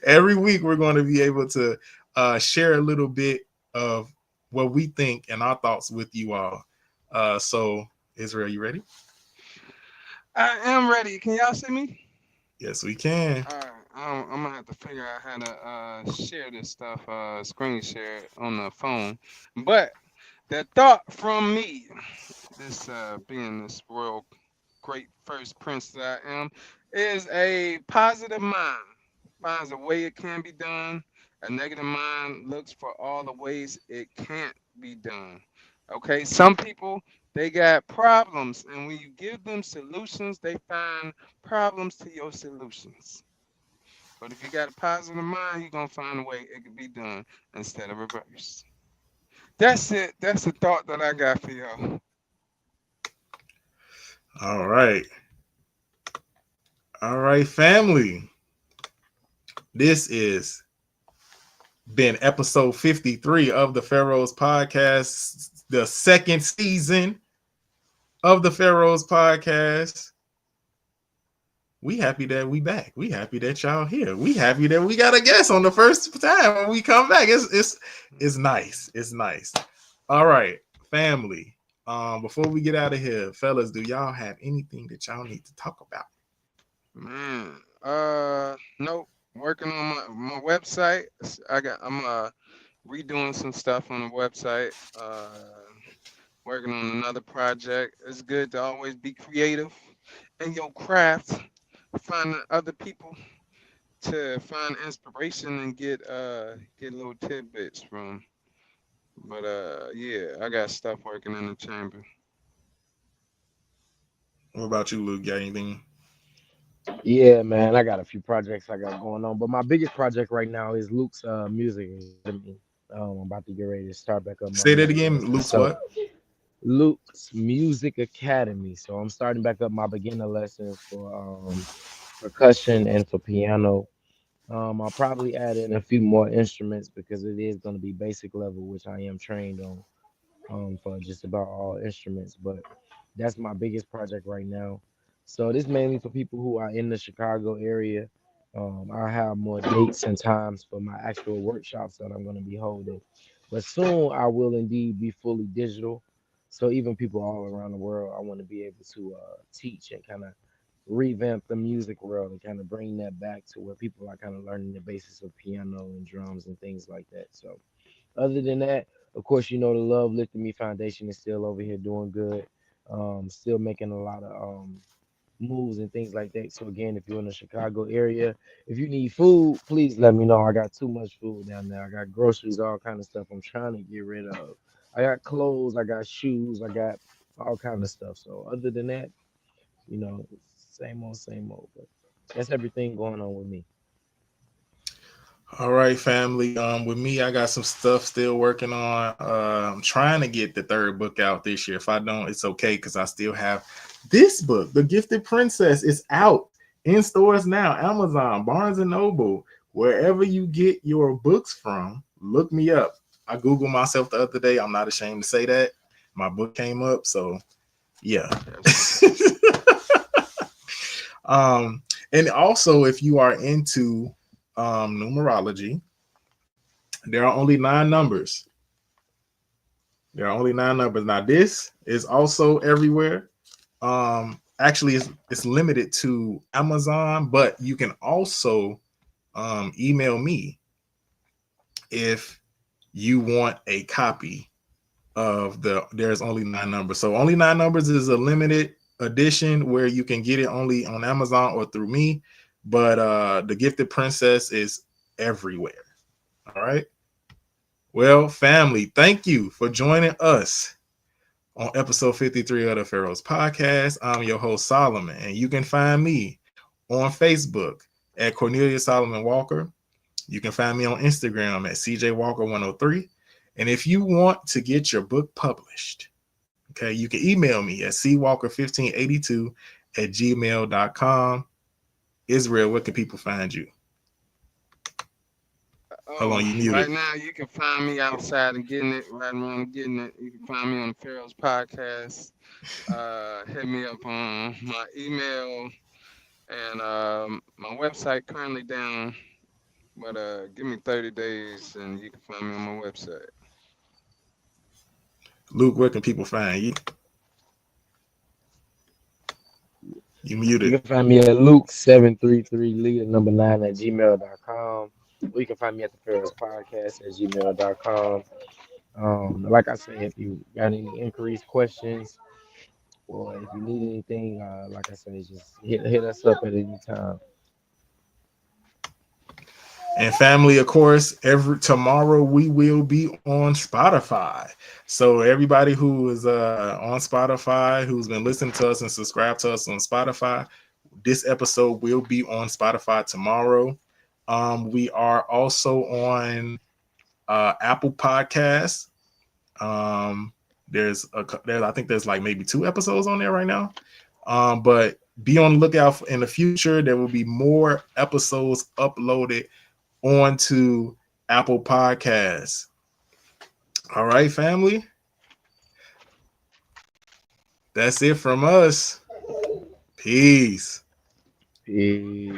every week we're going to be able to share a little bit of what we think and our thoughts with you all. So, Israel, you ready? I am ready. Can y'all see me? Yes, we can. All right. I'm gonna have to figure out how to share this stuff, screen share it on the phone. But the thought from me, this being this royal great first prince that I am, is a positive mind. Finds a way it can be done. A negative mind looks for all the ways it can't be done. Okay, some people, they got problems, and when you give them solutions, they find problems to your solutions. But if you got a positive mind, you're gonna find a way it can be done instead of reverse. That's it. That's the thought that I got for y'all. All right, family. This is been episode 53 of the Pharaohs Podcast, the second season of the Pharaohs Podcast. We happy that we back. We happy that y'all here. We happy that we got a guest on the first time when we come back. It's nice. It's nice. All right, family. Before we get out of here, fellas, do y'all have anything that y'all need to talk about? Man, nope. Working on my website. I'm redoing some stuff on the website. Working on another project. It's good to always be creative in your craft. Finding other people to find inspiration and get little tidbits from. But yeah, I got stuff working in the chamber. What about you, Luke? Got anything? Yeah, man, I got a few projects I got going on, but my biggest project right now is Luke's music academy. I'm about to get ready to start back up my Say that music again. business. Luke's So what? Luke's Music Academy. So I'm starting back up my beginner lessons for percussion and for piano. I'll probably add in a few more instruments because it is going to be basic level, which I am trained on for just about all instruments. But that's my biggest project right now. So this mainly for people who are in the Chicago area. I have more dates and times for my actual workshops that I'm going to be holding. But soon I will indeed be fully digital. So even people all around the world, I want to be able to teach and kind of revamp the music world and kind of bring that back to where people are kind of learning the basis of piano and drums and things like that. So other than that, of course, you know the Love Lifted Me Foundation is still over here doing good. Still making a lot of moves and things like that. So again, if you're in the Chicago area, if you need food, please let me know. I got too much food down there. I got groceries, all kind of stuff I'm trying to get rid of. I got clothes, I got shoes, I got all kind of stuff. So other than that, same old, same old. But that's everything going on with me. All right, family. With me, I got some stuff still working on. I'm trying to get the third book out this year. If I don't, it's okay because I still have this book, The Gifted Princess. Is out in stores now. Amazon, Barnes and Noble, wherever you get your books from. Look me up. I Googled myself the other day. I'm not ashamed to say that. My book came up, so yeah. And also, if you are into numerology, there are only 9 numbers. There are only 9 numbers. Now, this is also everywhere. Actually, it's limited to Amazon, but you can also email me if you want a copy of There's Only 9 Numbers. So, Only 9 Numbers is a limited edition where you can get it only on Amazon or through me. But The Gifted Princess is everywhere. All right. Well, family, thank you for joining us on episode 53 of the Pharaohs Podcast. I'm your host, Solomon, and you can find me on Facebook at Cornelius Solomon Walker. You can find me on Instagram at CJ Walker 103. And if you want to get your book published, okay, you can email me at cwalker1582 at gmail.com. Israel, where can people find you? Hold on, you Right muted. now, you can find me outside and getting it, right around getting it. You can find me on the Pharaohs Podcast. Hit me up on my email and my website currently down, but give me 30 days and you can find me on my website. Luke, where can people find you? You You muted. can find me at Luke733 leader number 9 at gmail.com. Or you can find me at the Pharaohs Podcast at gmail.com. Like I said, if you got any inquiries, questions, or if you need anything, like I said, just hit us up at any time. And family, of course, tomorrow we will be on Spotify. So everybody who is on Spotify, who's been listening to us and subscribed to us on Spotify, this episode will be on Spotify tomorrow. We are also on Apple Podcasts. I think there's like maybe 2 episodes on there right now. But be on the lookout in the future. There will be more episodes uploaded onto Apple Podcasts. All right, family. That's it from us. Peace. Peace.